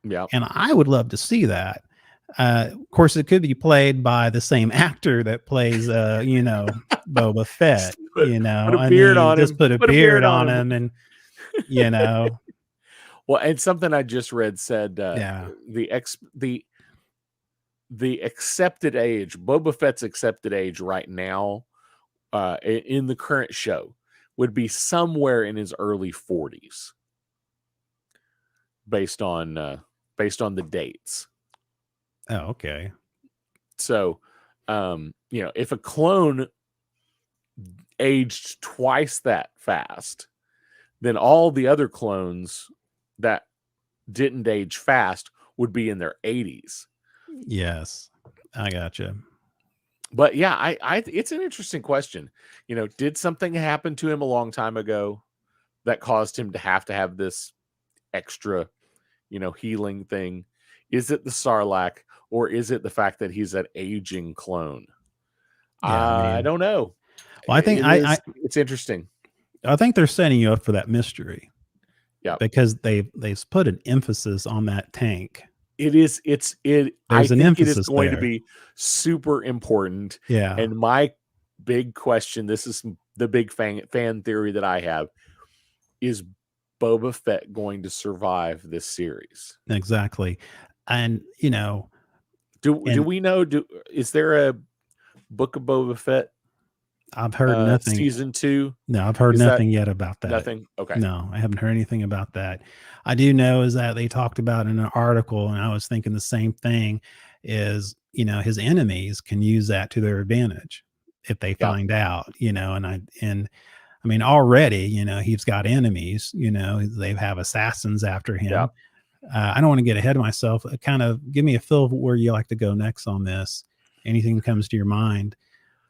Yeah, and I would love to see that. Of course, it could be played by the same actor that plays, Boba Fett. put a beard on him. Just put a beard on him, and Well, and something I just read said, the accepted age, Boba Fett's accepted age right now, in the current show, would be somewhere in his early 40s, based on the dates. Oh, okay. So, if a clone aged twice that fast, then all the other clones that didn't age fast would be in their 80s. Yes, I gotcha. But yeah, I it's an interesting question. Did something happen to him a long time ago that caused him to have this extra, healing thing? Is it the Sarlacc, or is it the fact that he's an aging clone? I don't know. Well, I think it's interesting. I think they're setting you up for that mystery. Yeah, because they've put an emphasis on that tank. There's an emphasis. It is going there to be super important. Yeah. And my big question, this is the big fan theory that I have, is Boba Fett going to survive this series? Exactly. And do we know, is there a Book of Boba Fett? I've heard nothing. Season 2? No, I've heard nothing yet about that. Nothing? Okay. No, I haven't heard anything about that. I do know is that they talked about in an article, and I was thinking the same thing, is, his enemies can use that to their advantage if they find out, and I mean, already, he's got enemies, they have assassins after him. Yeah. I don't want to get ahead of myself. Kind of give me a feel of where you like to go next on this. Anything comes to your mind.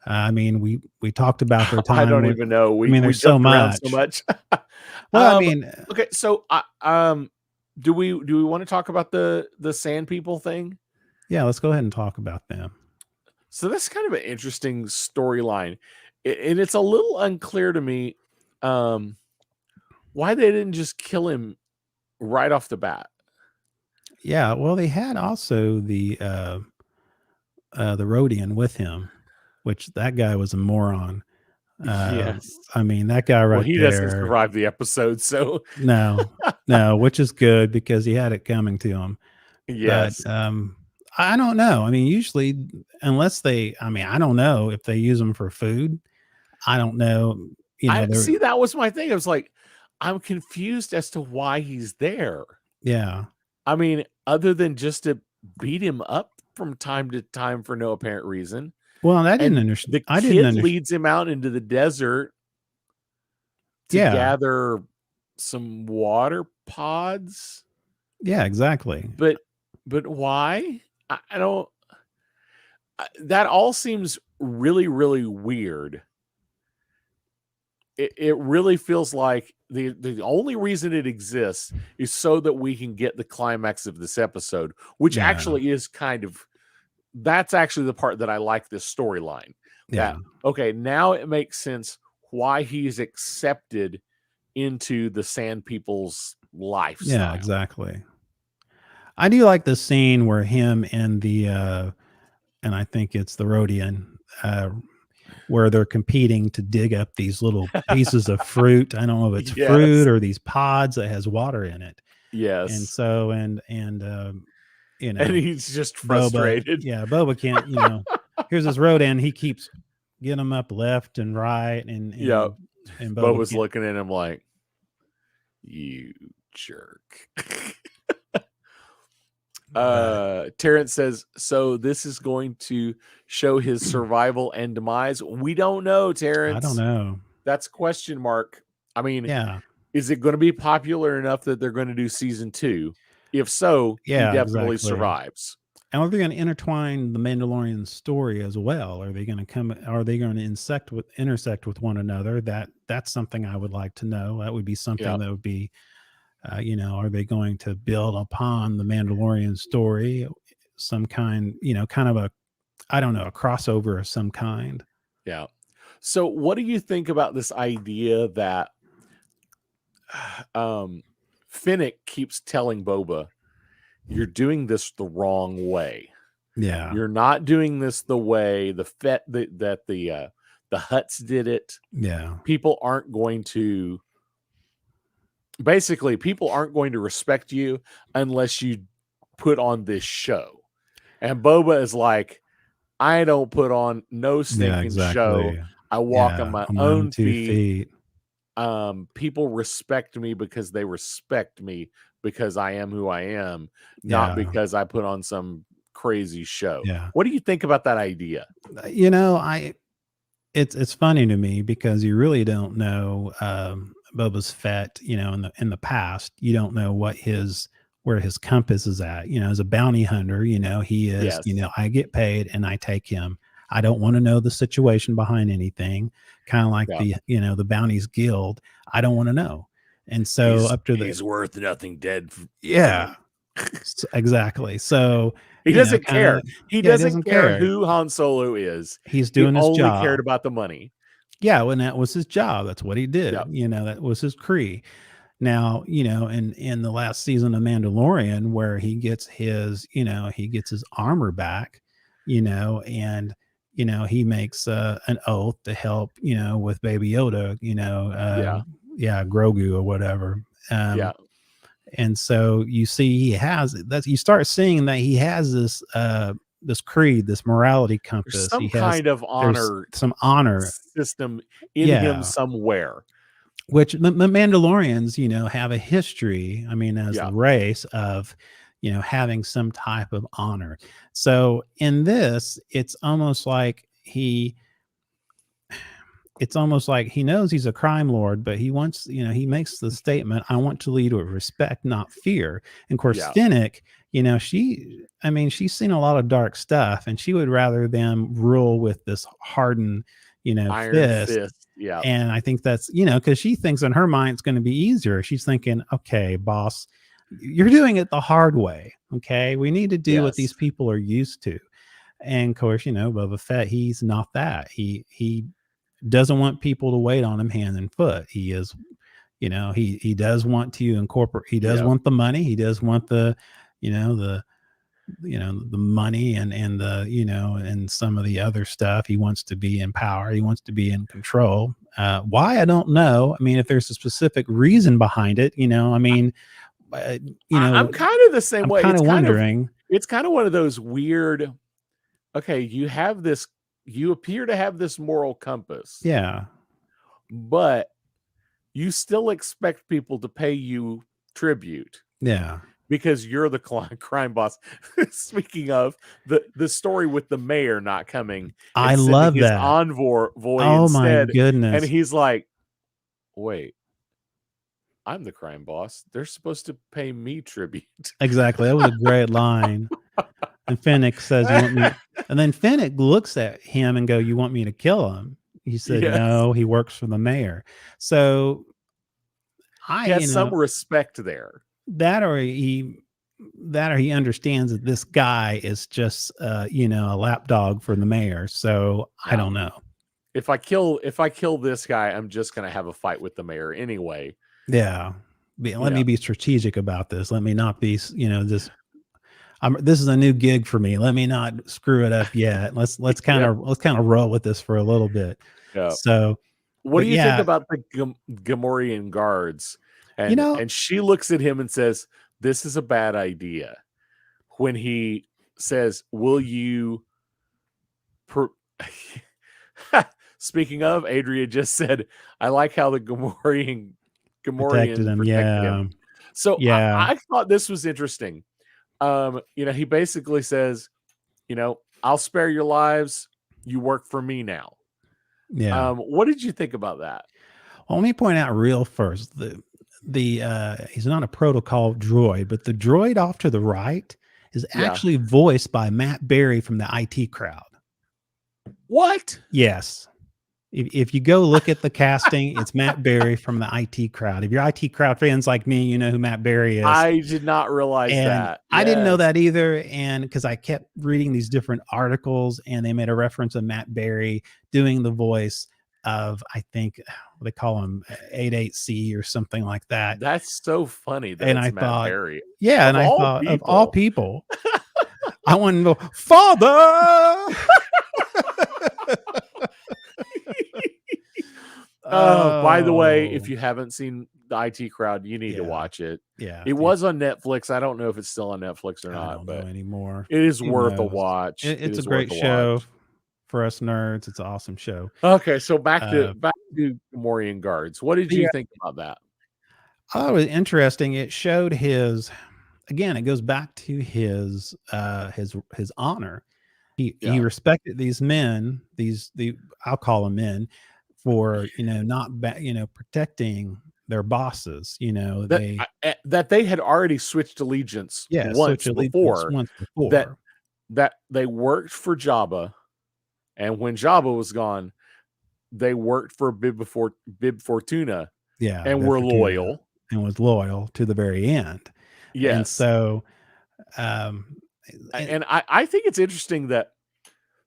I mean, we talked about their I time don't with. even know. I We mean, we there's so jumped around so much. much. Well, I um, mean, okay, so do we want to talk about the sand people thing? yeah, let's go ahead and talk about them. So that's kind of an interesting storyline, and it's a little unclear to me um, why they didn't just kill him right off the bat. Yeah, well, they had also the Rhodian with him, which that guy was a moron. Yes. I mean, that guy Well, right he doesn't there. survive the episode, so No, no, which is good because he had it coming to him. But yes. I don't know. I mean, usually, unless they, I mean, I don't know if they use them for food. I don't know. I They're, see, that was my thing. I was like, I'm confused as to why he's there. yeah. I mean, other than just to beat him up from time to time for no apparent reason. Well, I didn't And understand. the I didn't kid understand. leads him out into the desert to Yeah. gather some water pods. Yeah, exactly. But why? I don't. That all seems really, really weird. It really feels like the only reason it exists is so that we can get the climax of this episode, which Yeah. actually is that's actually the part that I like this storyline. Yeah. That, okay, now it makes sense why he's accepted into the Sand People's lifestyle. Yeah, exactly. I do like the scene where him and and I think it's the Rhodian, where they're competing to dig up these little pieces of fruit. I don't know if it's fruit Yes. or these pods that has water in it. And Yes. so, you And know, he's just Boba, frustrated. yeah, Boba can't, here's this Rhodian. He keeps getting them up left and right, Yeah. and Boba Boba's can't. looking at him like, you jerk. Terrence says, so this is going to show his survival and demise. We don't know, Terrence. I don't know. That's a question mark. I mean, Yeah. is it going to be popular enough that they're going to do season 2? If so, he Yeah, definitely exactly. survives. And are they going to intertwine the Mandalorian story as well? Are they going to come? Are they going to intersect with one another? That's something I would like to know. That would be something that would be, are they going to build upon the Mandalorian story, some kind, kind of I don't know, a crossover of some kind. Yeah. So, what do you think about this idea that Finnick keeps telling Boba, you're doing this the wrong way. Yeah. You're not doing this the way the Hutts did it. Yeah. People aren't going to respect you unless you put on this show. And Boba is like, I don't put on no stinking show. I walk on my own 2 feet. People respect me because they respect me because I am who I am, not because I put on some crazy show. Yeah. What do you think about that idea? It's funny to me because you really don't know Boba Fett, in the past. You don't know where his compass is at. As a bounty hunter, he is, Yes. I get paid and I take him. I don't want to know the situation behind anything. Kind of like the Bounties Guild. I don't want to know. And so he's worth nothing dead. Yeah, exactly. So he doesn't care. He doesn't care who Han Solo is. He's doing his job. He only cared about the money. Yeah, when that was his job. That's what he did. Yep. That was his creed. Now, in the last season of Mandalorian, where he gets his armor back, and he makes an oath to help, with Baby Yoda, Grogu or whatever. And so you see you start seeing that he has this creed, this morality compass. There's some kind of honor, some honor system in him somewhere. Which the Mandalorians, have a history, as a race of, having some type of honor. So in this, it's almost like it's almost like he knows he's a crime lord, but he wants, he makes the statement, I want to lead with respect, not fear. And of course, Yeah. Finnick, she's seen a lot of dark stuff, and she would rather them rule with this hardened, Iron fist. Fist. Yeah. And I think that's, because she thinks in her mind it's going to be easier. She's thinking, okay, boss, you're doing it the hard way. Okay. We need to do what these Yes. people are used to. And of course, Boba Fett, he's not that. He doesn't want people to wait on him hand and foot. He is, he does want to incorporate, he does Yep. want the money. He does want the, the the money and the and some of the other stuff. He wants to be in power, he wants to be in control. Why, I don't know. I mean, if there's a specific reason behind it, uh, I'm kind of the same I'm way. kind of wondering. It's kind of one of those weird, okay, you appear to have this moral compass. Yeah. But you still expect people to pay you tribute. Yeah. Because you're the crime boss. Speaking of the story with the mayor not coming, I and love sending his that. envoy Oh my instead, goodness. and he's like, "Wait, I'm the crime boss. They're supposed to pay me tribute." Exactly. That was a great line. And Finnick says, "You want me?" And then Finnick looks at him and go, "You want me to kill him?" He said, Yes. "No, he works for the mayor." So he has some respect there. That or he understands that this guy is just a lapdog for the mayor. So Yeah. I don't know. If I kill this guy, I'm just gonna have a fight with the mayor anyway. Yeah. Let me be strategic about this. Let me not be, this is a new gig for me. Let me not screw it up yet. Let's kind of roll with this for a little bit. Yeah. So what do you think about the Gamorrean guards? And she looks at him and says, "This is a bad idea." When he says, "Will you?" Speaking of, Adria just said, "I like how the Gamorreans protected him." So yeah, I thought this was interesting. He basically says, "I'll spare your lives. You work for me now." Yeah. What did you think about that? Well, let me point out real first, he's not a protocol droid, but the droid off to the right is actually voiced by Matt Berry from the IT Crowd. What? Yes. If you go look at the casting, it's Matt Berry from the IT Crowd. If you're IT Crowd fans like me, you know who Matt Berry is. I did not realize that. I didn't know that either. And because I kept reading these different articles, and they made a reference of Matt Berry doing the voice of, I think they call him 88C or something like that. That's so funny. And I Matt thought, Berry. yeah, and I thought, of all people, I want to know, Father. By the way, if you haven't seen the IT Crowd, you need to watch it. Yeah, it was on Netflix. I don't know if it's still on Netflix or not. I don't know anymore. It is worth a watch. It's a great show for us nerds. It's an awesome show. Okay, so back to Gamorrean guards. What did you think about that? I thought it was interesting. It showed his, again, it goes back to his honor. He respected these men, I'll call them men, for not protecting their bosses. That they had already switched allegiance once before. That they worked for Jabba, and when Jabba was gone, they worked for Bib Fortuna. Yeah, and were loyal. And was loyal to the very end. Yes. And so and I think it's interesting that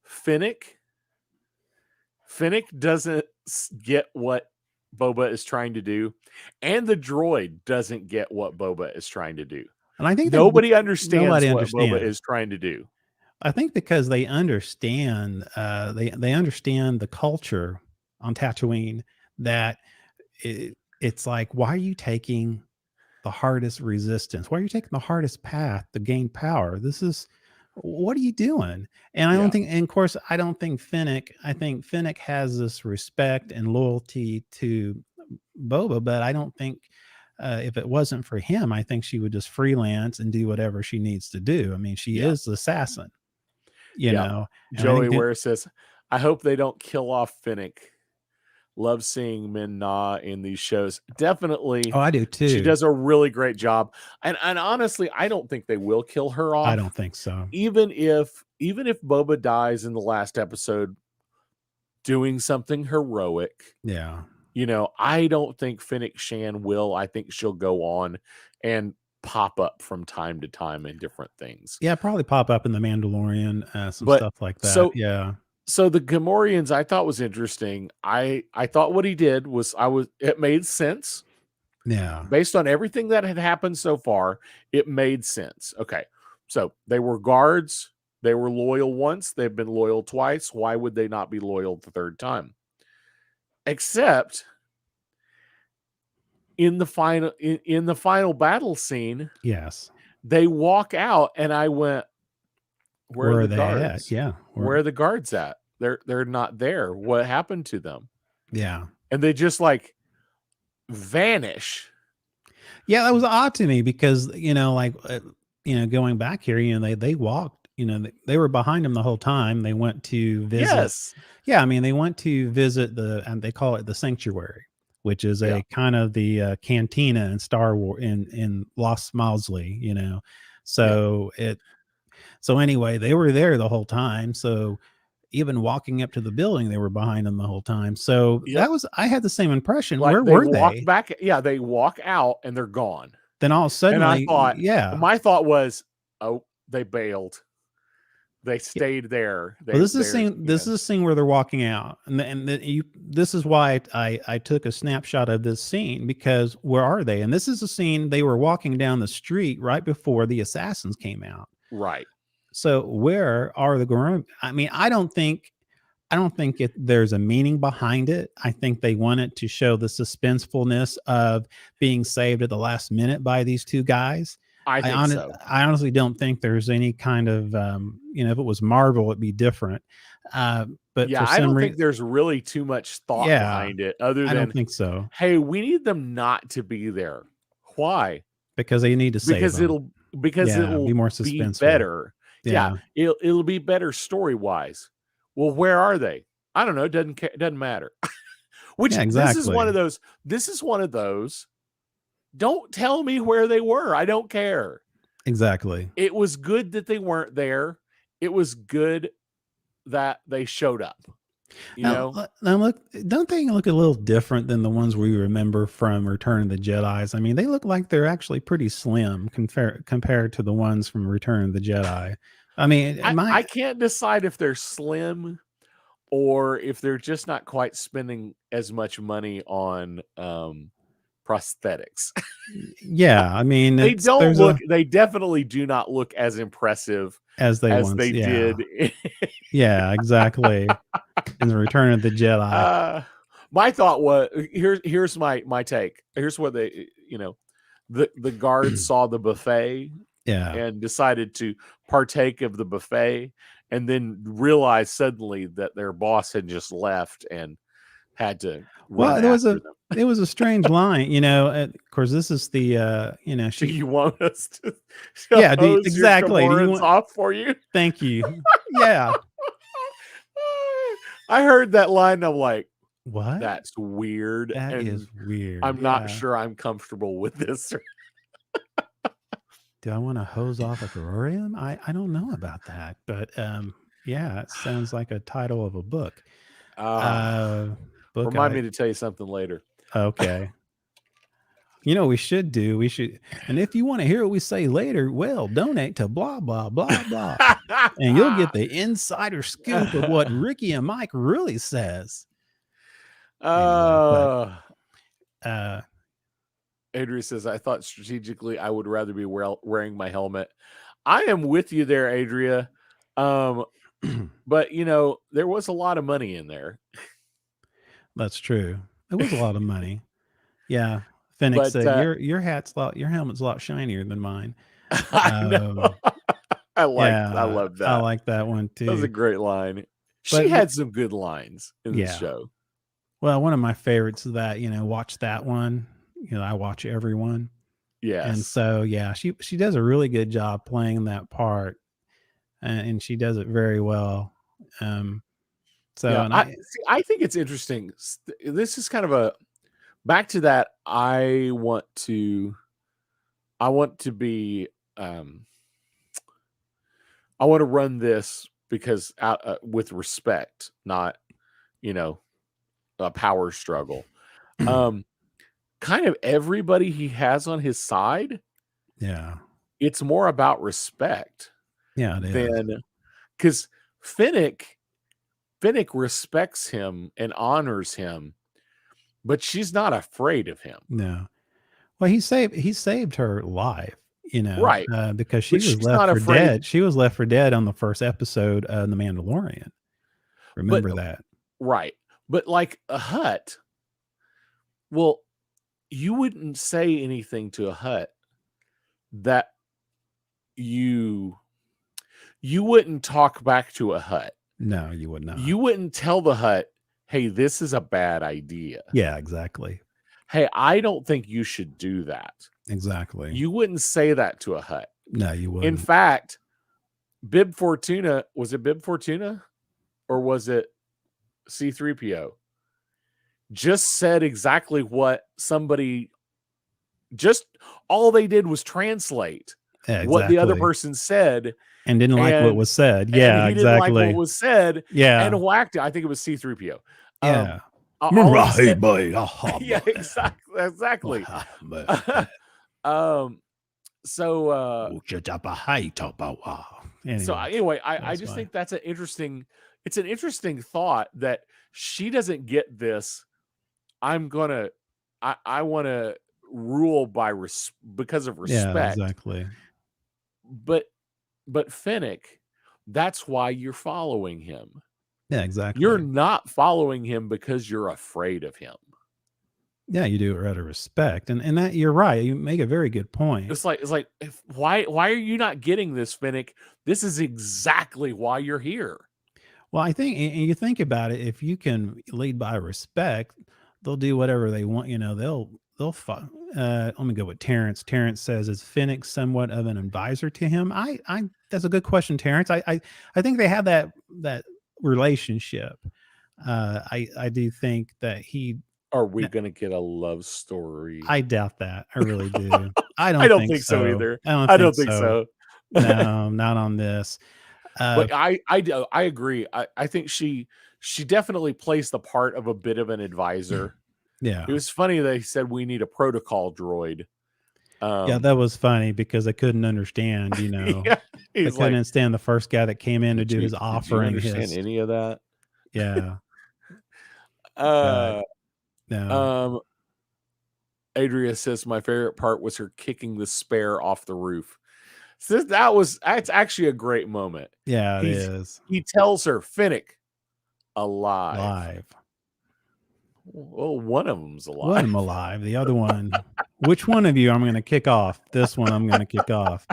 Finnick doesn't get what Boba is trying to do, and the droid doesn't get what Boba is trying to do. And I think nobody understands what Boba is trying to do. I think because they understand they understand the culture on Tatooine, that it's like, why are you taking the hardest resistance? Why are you taking the hardest path to gain power? What are you doing? And I don't think, and of course, I don't think Finnick, I think Finnick has this respect and loyalty to Boba, but I don't think if it wasn't for him, I think she would just freelance and do whatever she needs to do. I mean, she is the assassin, you know. Joey Ware says, "I hope they don't kill off Finnick. love seeing Min Na in these shows. Definitely, Oh, I do she too. does a really great job. And honestly, I don't think they will kill her I off, don't think so. even if Boba dies in the last episode doing something heroic. Yeah. I don't think Fennec Shan will. I think she'll go on and pop up from time to time in different things. Yeah, probably pop up in The Mandalorian, some But stuff like that. so Yeah. so the Gamorreans I thought was interesting. I thought what he did was it made sense Yeah. based on everything that had happened so far. It made sense. Okay. So they were guards. They were loyal once. They've been loyal twice. Why would they not be loyal the third time? Except in the final battle scene, Yes. they walk out and I went, where are Where are the they at? guards? Yeah. Where are the guards at? They're not there. What happened to them? Yeah. And they just like vanish. Yeah, that was odd to me because, going back here, they walked, they were behind him the whole time. They went to visit. Yes. Yeah, I mean, they went to visit and they call it the sanctuary, which is Yeah. a kind of the cantina in Star Wars in Lost Mausley. So anyway, they were there the whole time. So even walking up to the building, they were behind them the whole time. So Yep. I had the same impression. Like Where they were walk they? back. Yeah, they walk out and they're gone. Then all of a sudden, And I thought, yeah. my thought was, oh, they bailed. They stayed there. Well, this is a scene. This is a scene where they're walking out, this is why I took a snapshot of this scene, because where are they? And this is a scene they were walking down the street right before the assassins came out. right. So where are the Gorilla? I mean, I don't think there's a meaning behind it. I think they wanted to show the suspensefulness of being saved at the last minute by these two guys. I think so. I honestly don't think there's any kind of, if it was Marvel, it'd be different. But yeah, for I some don't think there's really too much thought behind it other I than, don't think so, hey, we need them not to be there. Why? because they need to save Because them. it'll Be more be suspenseful. better. Yeah. It'll be better story-wise. Well, where are they? I don't know. Doesn't matter. Which exactly. This is one of those. Don't tell me where they were. I don't care. Exactly. It was good that they weren't there. It was good that they showed up. Now look, don't they look a little different than the ones we remember from Return of the Jedi? I mean, they look like they're actually pretty slim compared to the ones from Return of the Jedi. I mean, I can't decide if they're slim or if they're just not quite spending as much money on prosthetics. Yeah, I mean, they definitely do not look as impressive as they did. Yeah, exactly. In the Return of the Jedi. My thought was, here's my take. Here's what they, the guards saw the buffet, and decided to partake of the buffet, and then realized suddenly that their boss had just left and had to. It was a strange line, of course, this is the, Do you want us to exactly. Off for you? Thank you. Yeah. I heard that line and I'm like, what? That's weird. That is weird. I'm not sure I'm comfortable with this. Do I want to hose off a terrarium? I don't know about that, but it sounds like a title of a book. Remind me to tell you something later. Okay. We should do. And if you want to hear what we say later, well, donate to blah blah blah blah, and you'll get the insider scoop of what Ricky and Mike really says. Adria says, I thought strategically I would rather be wearing my helmet. I am with you there, Adria. But there was a lot of money in there. That's true. It was a lot of money. Yeah. Fennec said, your helmet's a lot shinier than mine. I know. I love that. I like that one too. That was a great line. She had some good lines in the show. Well, one of my favorites is that, watch that one. I watch everyone. Yes. And so, she does a really good job playing that part, and she does it very well. So, Yeah, and I see, I think it's interesting. This is kind of a back to that. I want to be. Um, I want to run this because with respect, not you know a power struggle. Um, kind of everybody he has on his side, yeah, it's more about respect yeah, it is. than because Finnick Finnick respects him and honors him, but she's not afraid of him. No. Well, he saved her life, Right. because she But was she's left not for afraid. dead. She was left for dead on the first episode of The Mandalorian. But Remember that? right. But like a hut, well, you wouldn't say anything to a hut that you you wouldn't talk back to a hut. No, you would not. You wouldn't tell the hut, "Hey, this is a bad idea. Yeah, exactly. Hey, I don't think you should do that." Exactly. You wouldn't say that to a hut. No, you In wouldn't. fact, Bib Fortuna, was it Bib Fortuna or was it C3PO? Just said exactly what somebody just all they did was translate Yeah, what the other exactly. person said, And didn't like what and was said. and Yeah, he didn't like what exactly. was said Yeah. and whacked it. I think it was C3PO. Yeah. All he said, Yeah, yeah, exactly. um, so anyway, I just think that's it's an interesting thought that she doesn't get this. I want to rule by because of Yeah, respect. exactly. But Finnick, that's why you're following him. Yeah, exactly. You're not following him because you're afraid of him. Yeah, you do it out of respect, and that you're right. You make a very good point. It's like why are you not getting this, Finnick? This is exactly why you're here. Well, I think, and you think about it, if you can lead by respect, they'll do whatever they want. Let me go with Terrence. Terrence says, "Is Finnick somewhat of an advisor to him?" That's a good question, Terrence. I think they have that relationship. I do think that he. Are we going to get a love story? I doubt that. I really do. I I don't think think so either. I don't think so. No, not on this. But I agree. I think she definitely plays the part of a bit of an advisor. Yeah. It was funny they said we need a protocol droid. Yeah, that was funny because I couldn't understand, Yeah, I couldn't understand the first guy that came in to do his Did you offering. understand any of that? Yeah. No. Adria says my favorite part was her kicking the spare off the roof. So that's actually a great moment. Yeah, it is. He tells her, Finnick, alive. Live. Well, one of them's alive. One of them alive. The other one, which one of you I'm going to kick off? This one I'm going to kick off.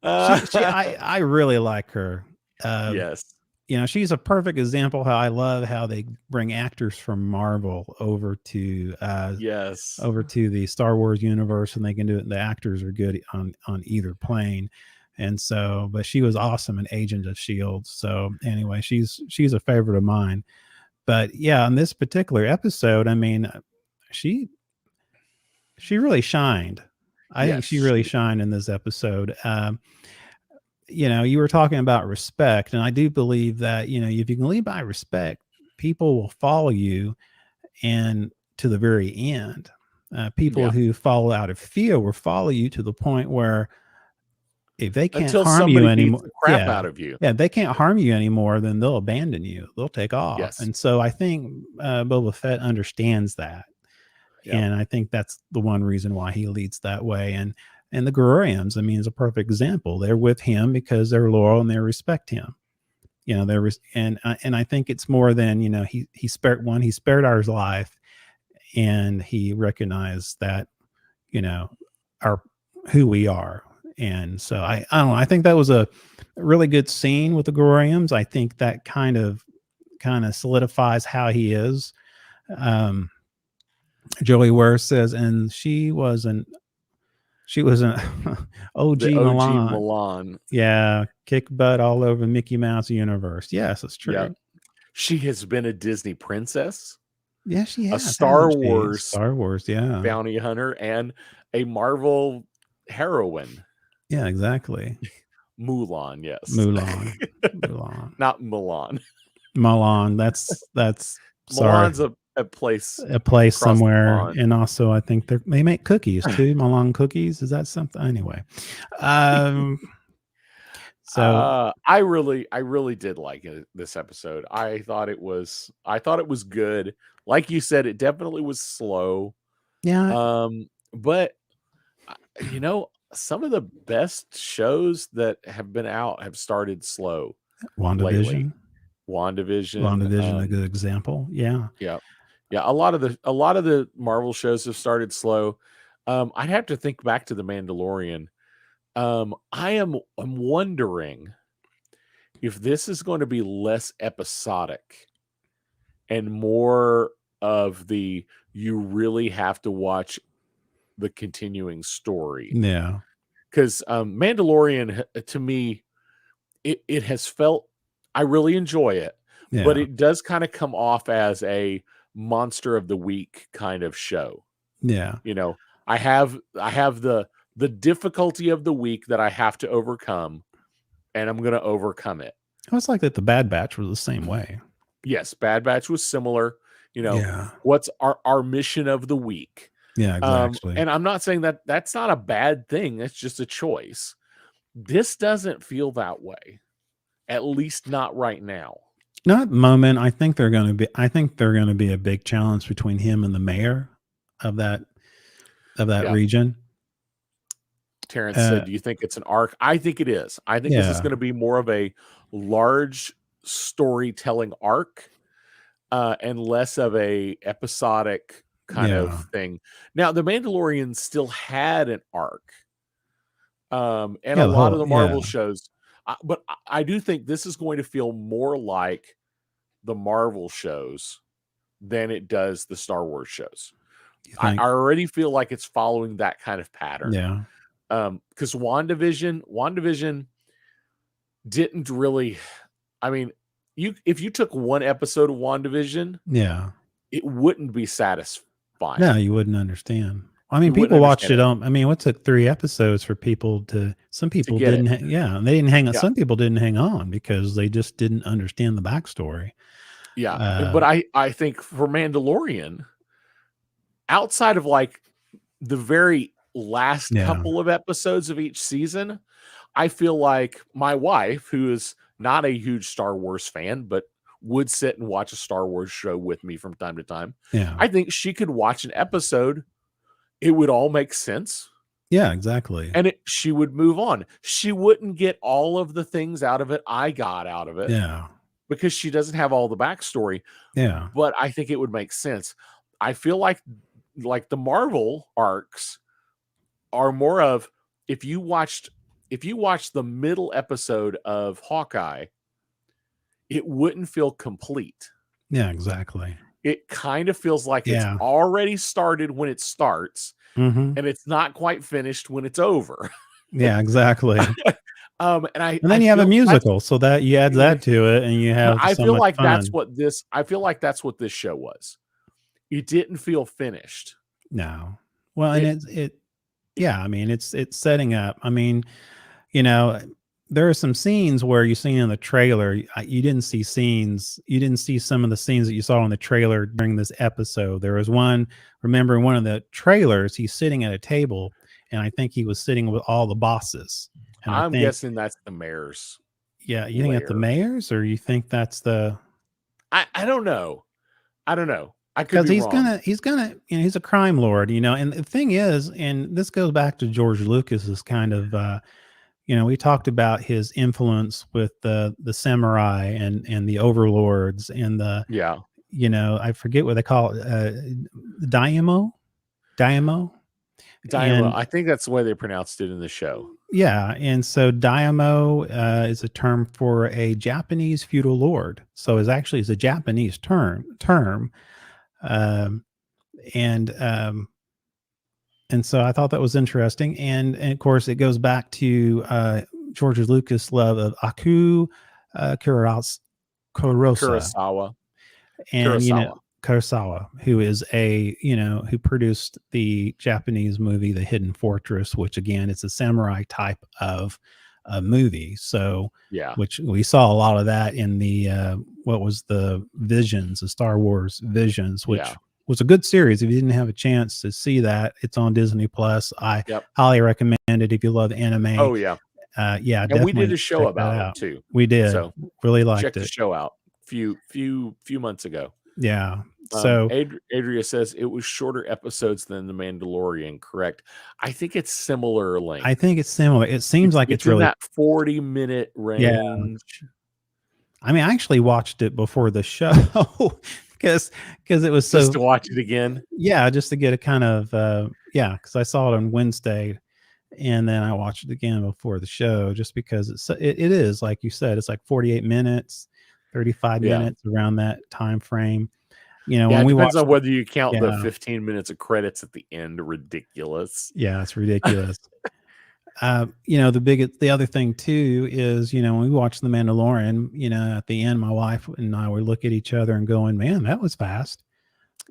I really like her. Yes. She's a perfect example how I love how they bring actors from Marvel over to the Star Wars universe, and they can do it. The actors are good on either plane. And so, but she was awesome in Agent of S.H.I.E.L.D. So anyway, she's a favorite of mine. But yeah, on this particular episode, I mean, she really shined. I think she really shined in this episode. You were talking about respect, and I do believe that, if you can lead by respect, people will follow you and to the very end. People who follow out of fear will follow you to the point where if they can't harm you anymore, crap out of you. Yeah, they can't harm you anymore, then they'll abandon you. They'll take off. Yes. And so I think Boba Fett understands that. Yeah. And I think that's the one reason why he leads that way. And the Guerrerians, I mean, is a perfect example. They're with him because they're loyal and they respect him. And I think it's more than, he spared our life, and he recognized that, who we are. And so I don't know. I think that was a really good scene with the Guerrerians. I think that kind of solidifies how he is. Joey Ware says, and she was an OG Milan. Milan. Yeah, kick butt all over Mickey Mouse universe. Yes, that's true. She has been a Disney princess, Yeah, she a has, Star hasn't she? Wars Star Wars, yeah. bounty hunter, and a Marvel heroine. Yeah, exactly. Mulan, yes. Mulan. Mulan. Not Milan. Mulan. That's sorry. Milan's a place A place across the somewhere. pond. And also I think they make cookies too. Mulan cookies. Is that something? Anyway. Um so I really did like this episode. I thought it was good. Like you said, it definitely was slow. yeah, But some of the best shows that have been out have started slow lately. WandaVision. WandaVision, WandaVision, a good example. Yeah. yeah. Yeah, a lot of the Marvel shows have started slow. I'd have to think back to The Mandalorian. I'm wondering if this is going to be less episodic and more of the you really have to watch the continuing story. Yeah. Because Mandalorian, to me, it has felt, I really enjoy it, but Yeah. it does kind of come off as a monster of the week kind of show. Yeah. You know, I have the difficulty of the week that I have to overcome, and I'm going to overcome it. It was like that the Bad Batch was the same way. Yes, Bad Batch was similar. Yeah. What's our mission of the week? Yeah, exactly. And I'm not saying that that's not a bad thing. It's just a choice. This doesn't feel that way, at least not right now. Not at the moment. I think they're going to be a big challenge between him and the mayor of that Yeah. region. Terrence said, "Do you think it's an arc?" I think it is. I think this is Yeah. going to be more of a large storytelling arc, and less of a episodic kind Yeah. of thing. Now, The Mandalorian still had an arc, and Yeah, a the lot whole of the Marvel yeah. shows, but I do think this is going to feel more like the Marvel shows than it does the Star Wars shows. You I think? already feel like it's following that kind of pattern. Yeah. Because WandaVision didn't really. I mean, if you took one episode of WandaVision, Yeah. it wouldn't be satisfying. No, you wouldn't understand. I mean, You wouldn't people watched it understand on. I mean, what took 3 episodes for people to? Some people get it. didn't. Yeah, they didn't hang on. Yeah. Some people didn't hang on because they just didn't understand the backstory. Yeah, but I think for Mandalorian, outside of like the very last Yeah. couple of episodes of each season, I feel like my wife, who is not a huge Star Wars fan, but would sit and watch a Star Wars show with me from time to time, Yeah. I think she could watch an episode. It would all make sense. Yeah, exactly. And she would move on. She wouldn't get all of the things out of it I got out of it. Yeah. Because she doesn't have all the backstory. Yeah. But I think it would make sense. I feel like the Marvel arcs are more of if you watched the middle episode of Hawkeye, it wouldn't feel complete. Yeah, exactly. It kind of feels like Yeah. it's already started when it starts, Mhm. and it's not quite finished when it's over. Yeah, exactly. And then you have a musical, so that you add that to it, and you have I so feel much like fun. I feel like that's what this show was. It didn't feel finished. No. Well, and yeah, I mean, it's setting up. I mean, you know, there are some scenes where you seen in the trailer, you didn't see some of the scenes that you saw in the trailer during this episode. There was one, remember in one of the trailers, he's sitting at a table, and I think he was sitting with all the bosses. And I'm guessing that's the mayor's. Yeah, you think that's the lair. mayor's, or you think that's the? I don't know. I don't know. I could Because be he's wrong. gonna, he's a crime lord, and the thing is, and this goes back to George Lucas's kind of, we talked about his influence with the samurai and the overlords and Yeah. I forget what they call it, daimyo. Daimyo. And I think that's the way they pronounced it in the show. yeah, and so daimyo is a term for a Japanese feudal lord. So it's a Japanese term. And so I thought that was interesting, and of course it goes back to George Lucas' love of Aku Kurosa, Kurosawa. and Kurosawa. Kurosawa, who is who produced the Japanese movie The Hidden Fortress, which again it's a samurai type of movie. So, Yeah. which we saw a lot of that in the what was the Visions, the Star Wars Visions, which Yeah. was a good series. If you didn't have a chance to see that, it's on Disney Plus. I Yep. highly recommend it if you love anime. Oh yeah. Yeah, And we did definitely a show check that about it out. too. We did. So Really check liked the it. show out few months ago. Yeah. So Adria says it was shorter episodes than The Mandalorian, correct? I think it's similar length. I think it's similar. It seems like it's in really that 40-minute range. I mean, I actually watched it before the show because it was Just so to watch it again. Yeah, just to get a kind of because I saw it on Wednesday, and then I watched it again before the show, just because it is like you said, it's like 48 minutes, 35 Yeah. minutes around that time frame. Yeah, When it we depends watched on whether you count the Yeah. 15 minutes of credits at the end. Ridiculous. Yeah, it's ridiculous. The other thing too is, when we watched The Mandalorian, at the end, my wife and I would look at each other and going, "Man, that was fast,"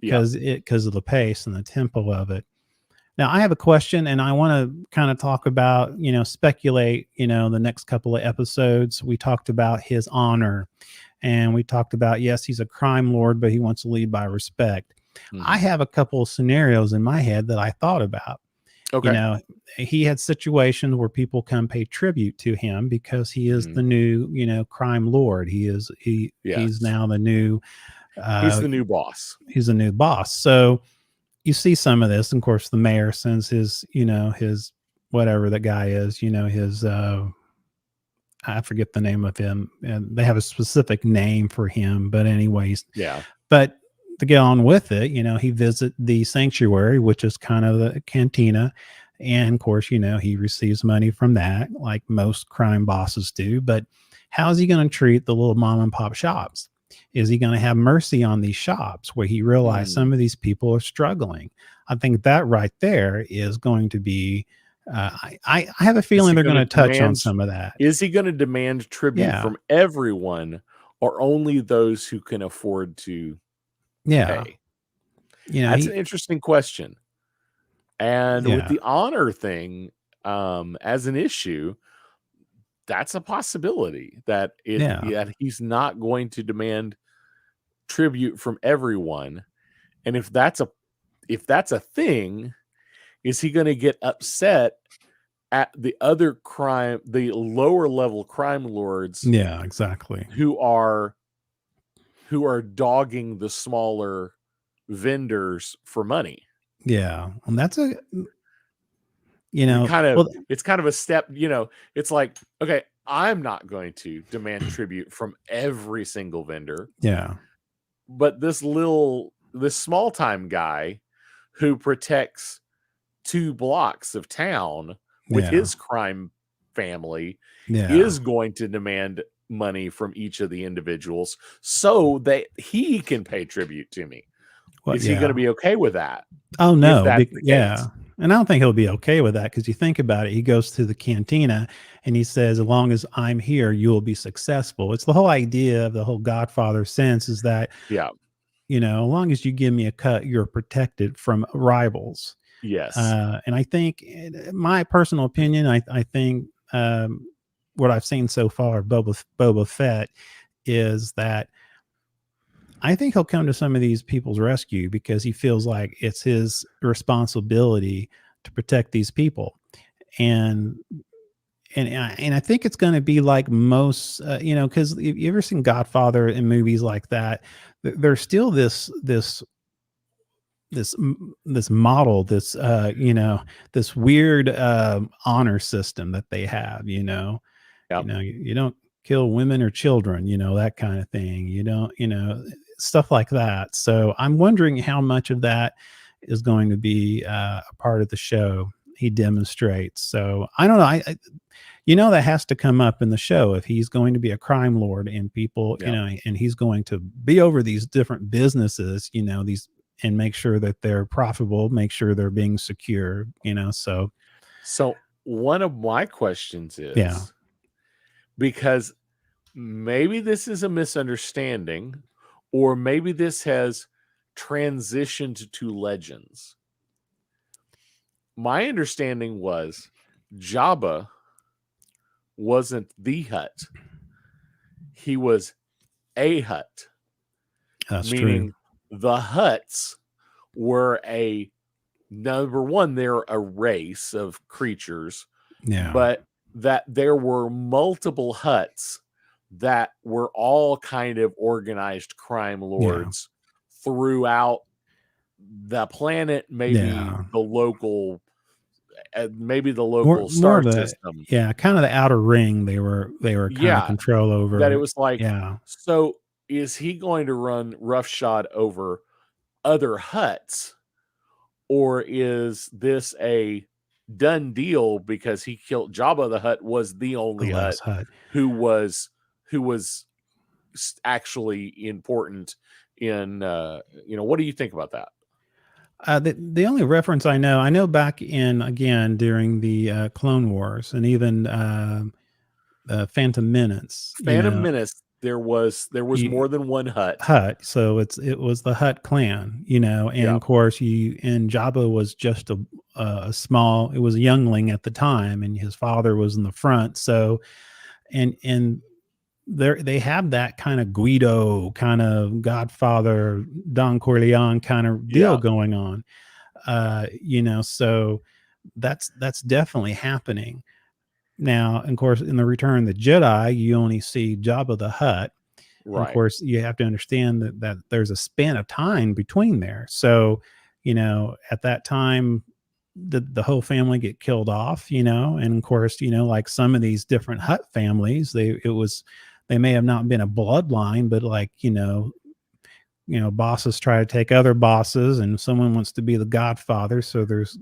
Yeah. because of the pace and the tempo of it. Now, I have a question, and I want to kind of talk about, speculate, the next couple of episodes. We talked about his honor, and we talked about, yes, he's a crime lord, but he wants to lead by respect. I have a couple of scenarios in my head that I thought about. Okay. He had situations where people come pay tribute to him because he is the new, crime lord. He's now the new he's the new boss. He's the new boss. So you see some of this. And of course, the mayor sends his whatever that guy is, his I forget the name of him, and they have a specific name for him. But anyways, Yeah. But to get on with it, he visit the sanctuary, which is kind of the cantina. And of course, he receives money from that, like most crime bosses do. But how's he going to treat the little mom and pop shops? Is he going to have mercy on these shops where he realized some of these people are struggling? I think that right there is going to be, I have a feeling they're going to touch on some of that. Is he going to demand tribute from everyone, or only those who can afford to pay? That's an interesting question. And with the honor thing as an issue, that's a possibility that he's not going to demand tribute from everyone. And if that's a thing, is he going to get upset at the lower level crime lords? Yeah, exactly. Who are dogging the smaller vendors for money. Yeah. And that's it's kind of a step, it's like, okay, I'm not going to demand tribute from every single vendor. Yeah. But this small time guy who protects 2 blocks of town with his crime family is going to demand money from each of the individuals so that he can pay tribute to me. Is he going to be okay with that? Oh, no. And I don't think he'll be okay with that, because you think about it, he goes to the cantina and he says, as long as I'm here, you will be successful. It's the whole idea of the whole Godfather sense is that, as long as you give me a cut, you're protected from rivals. Yes. And I think, my personal opinion, I think what I've seen so far, Boba Fett, is that I think he'll come to some of these people's rescue because he feels like it's his responsibility to protect these people. And I think it's going to be like most, because you ever seen Godfather in movies like that, there's still this model, this weird honor system that they have, you don't kill women or children, that kind of thing. You don't, stuff like that. So I'm wondering how much of that is going to be a part of the show he demonstrates. So I don't know. That has to come up in the show if he's going to be a crime lord and people, and he's going to be over these different businesses, and make sure that they're profitable, make sure they're being secure, so. So one of my questions is, because maybe this is a misunderstanding, or maybe this has transitioned to legends. My understanding was Jabba wasn't the Hutt. He was a Hutt. That's meaning true. the Hutts were number one, they're a race of creatures, Yeah. but that there were multiple Hutts that were all kind of organized crime lords throughout the planet, maybe Yeah. the local More star of a system. kind of the outer ring they were kind of Yeah, control that it over. was like, Yeah. so is he going to run roughshod over other Hutts, or is this a done deal because he killed Jabba the Hutt was the only The Hutt last hut. who was actually important in what do you think about that? The only reference I know back in, again, during the Clone Wars, and even Phantom Menace, Phantom Menace, there was you, more than one Hutt. Hut. So it was the Hut clan, and Yeah, of course and Jabba was just a small. It was a youngling at the time, and his father was in the front. So and they have that kind of Guido, kind of Godfather, Don Corleone kind of deal yeah, going on. So that's definitely happening. Now, of course, in the Return of the Jedi, you only see Jabba the Hutt. And of right. course, you have to understand that there's a span of time between there. So, at that time, the whole family get killed off, and of course, like some of these different Hutt families, they may have not been a bloodline, but like, bosses try to take other bosses, and someone wants to be the godfather. So there's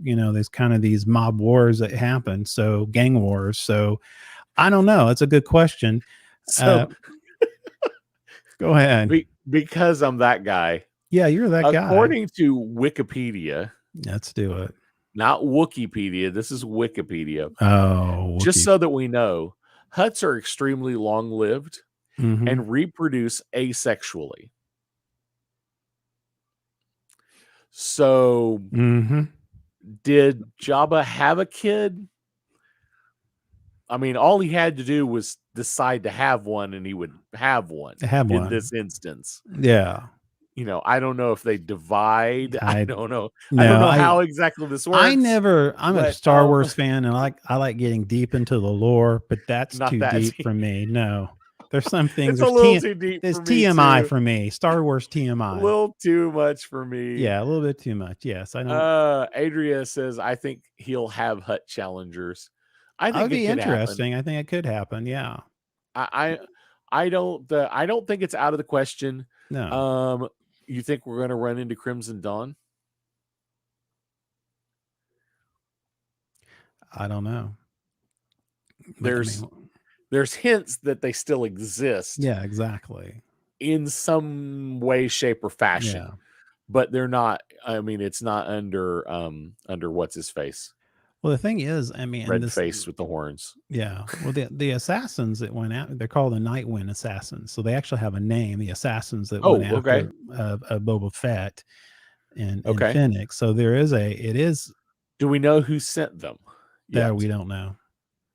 kind of these mob wars that happen. So gang wars. So I don't know. It's a good question. So Go ahead. because I'm that guy, Yeah, you're that guy. according to Wikipedia, Let's do it. not Wikipedia, this is Wikipedia. Oh, Just Wookie. so that we know, Hutts are extremely long-lived Mm-hmm. and reproduce asexually. So, Mm-hmm. did Jabba have a kid? I mean, all he had to do was decide to have one, and he would have one Have in one. this instance. Yeah. I don't know if they divide. I I don't know. I don't no, know how exactly this works. I'm a but, Star Wars fan, and I like getting deep into the lore, but that's not too that deep deep. for me. No. There's some things It's a little too deep there's for me TMI too. for me. Star Wars A TMI. little too much for me. Yeah, a little bit too much. Yes, I don't. Adria says, I think he'll have Hutt challengers. I That would think it be could happen. interesting. I think it could happen. Yeah. I don't think it's out of the question. No. You think we're going to run into Crimson Dawn? I don't know. There's hints that they still exist. Yeah, exactly. In some way, shape, or fashion. Yeah. But they're not. I mean, it's not under what's his face. Well, the thing is, Red face with the horns. Yeah. Well, the assassins that went out, they're called the Nightwind Assassins. So they actually have a name. The assassins that went after Boba Fett and Phoenix. So it is. Do we know who sent them? That we don't know.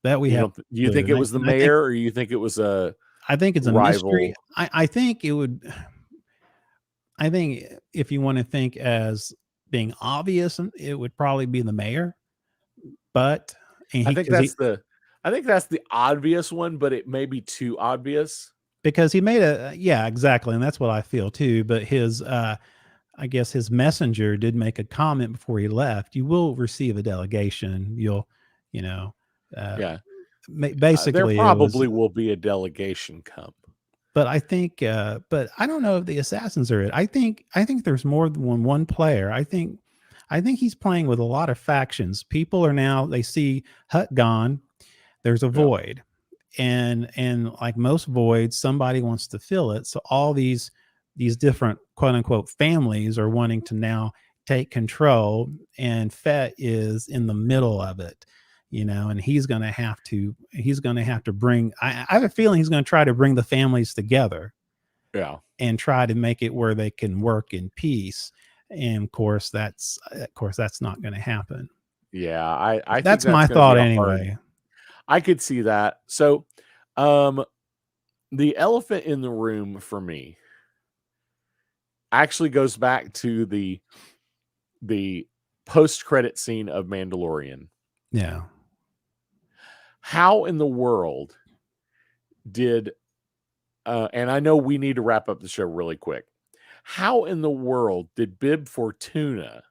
That we have. Do you think it was the mayor, or you think it was a? I think it's rival? A mystery. I think it would. I think if you want to think as being obvious, it would probably be the mayor. But I think that's the obvious one, but it may be too obvious because he made exactly, and that's what I feel too. But his I guess his messenger did make a comment before he left. You will receive a delegation. You'll, basically there probably will be a delegation come. But I think, but I don't know if the assassins are it. I think there's more than one player. I think he's playing with a lot of factions. People are now, they see Hutt gone. There's a void, and like most voids, somebody wants to fill it. So all these different quote unquote families are wanting to now take control, and Fett is in the middle of it. and he's going to have to bring. I have a feeling he's going to try to bring the families together. Yeah. And try to make it where they can work in peace. And of course, that's not going to happen. Yeah, I think that's my gonna thought be anyway. I could see that. So, the elephant in the room for me actually goes back to the post-credit scene of Mandalorian. Yeah. How in the world did and I know we need to wrap up the show really quick. How in the world did Bib Fortuna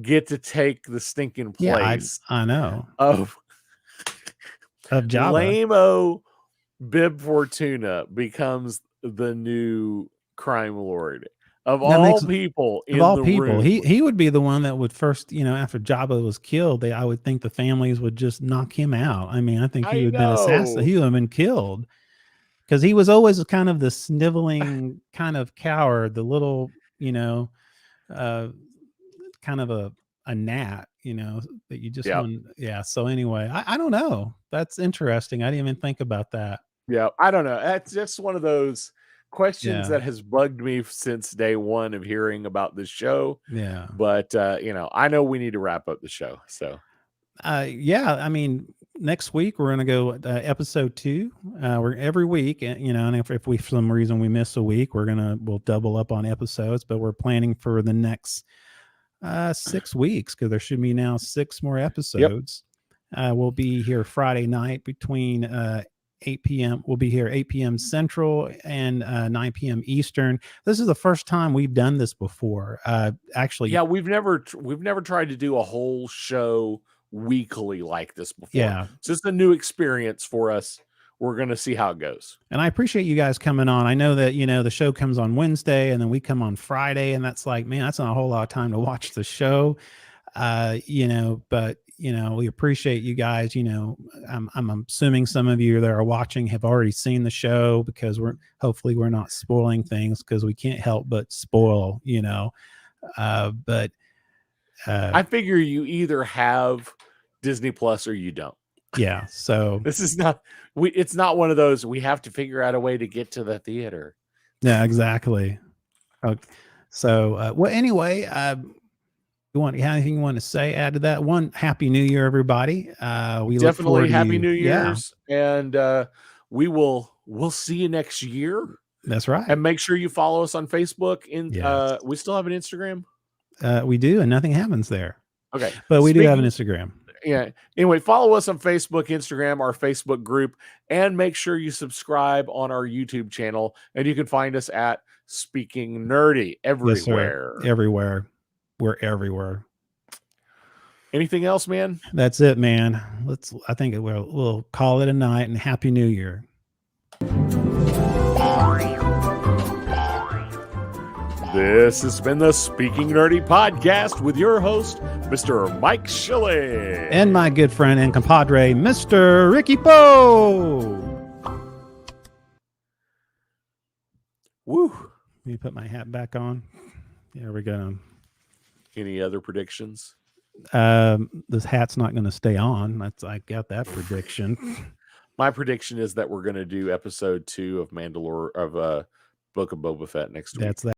get to take the stinking place I know. of Jabba? Lame-o Bib Fortuna becomes the new crime lord of all people in the room. He would be the one that would first, after Jabba was killed, I would think the families would just knock him out. I mean, I think he would have been assassinated. He would have been killed. Because he was always kind of the sniveling kind of coward, the little, kind of a gnat, that you just want. Yeah. So anyway, I don't know. That's interesting. I didn't even think about that. Yeah. I don't know. That's just one of those questions that has bugged me since day one of hearing about this show. Yeah. But, I know we need to wrap up the show. So, yeah, I mean, next week we're going to go episode 2. We're every week, and if we for some reason we miss a week, we'll double up on episodes, but we're planning for the next 6 weeks because there should be now 6 more episodes. Yep. We'll be here Friday night between 8 p.m. We'll be here 8 p.m. Central and 9 p.m. Eastern. This is the first time we've done this before. Actually, yeah, we've never tried to do a whole show weekly like this before. Yeah, so it's a new experience for us. We're going to see how it goes. And I appreciate you guys coming on. I know that, the show comes on Wednesday and then we come on Friday, and that's like, man, that's not a whole lot of time to watch the show. But we appreciate you guys. I'm assuming some of you that are watching have already seen the show, because hopefully we're not spoiling things, because we can't help but spoil, but I figure you either have Disney Plus or you don't. Yeah. So this is not, it's not one of those, we have to figure out a way to get to the theater. Yeah, exactly. Okay. So, well, anyway, you have anything you want to say, add to that? One, Happy New Year, everybody. We definitely Happy New Year's. Yeah. And we'll see you next year. That's right. And make sure you follow us on Facebook. We still have an Instagram. We do, and nothing happens there. Okay. But we do have an Instagram. Yeah. Anyway, follow us on Facebook, Instagram, our Facebook group, and make sure you subscribe on our YouTube channel. And you can find us at Speaking Nerdy everywhere. Yes, everywhere. We're everywhere. Anything else, man? That's it, man. I think we'll call it a night, and Happy New Year. This has been the Speaking Nerdy podcast with your host, Mr. Mike Schilling. And my good friend and compadre, Mr. Ricky Poe. Woo. Let me put my hat back on. There we go. Any other predictions? This hat's not going to stay on. I got that prediction. My prediction is that we're going to do episode 2 of Book of Boba Fett next week. That's that.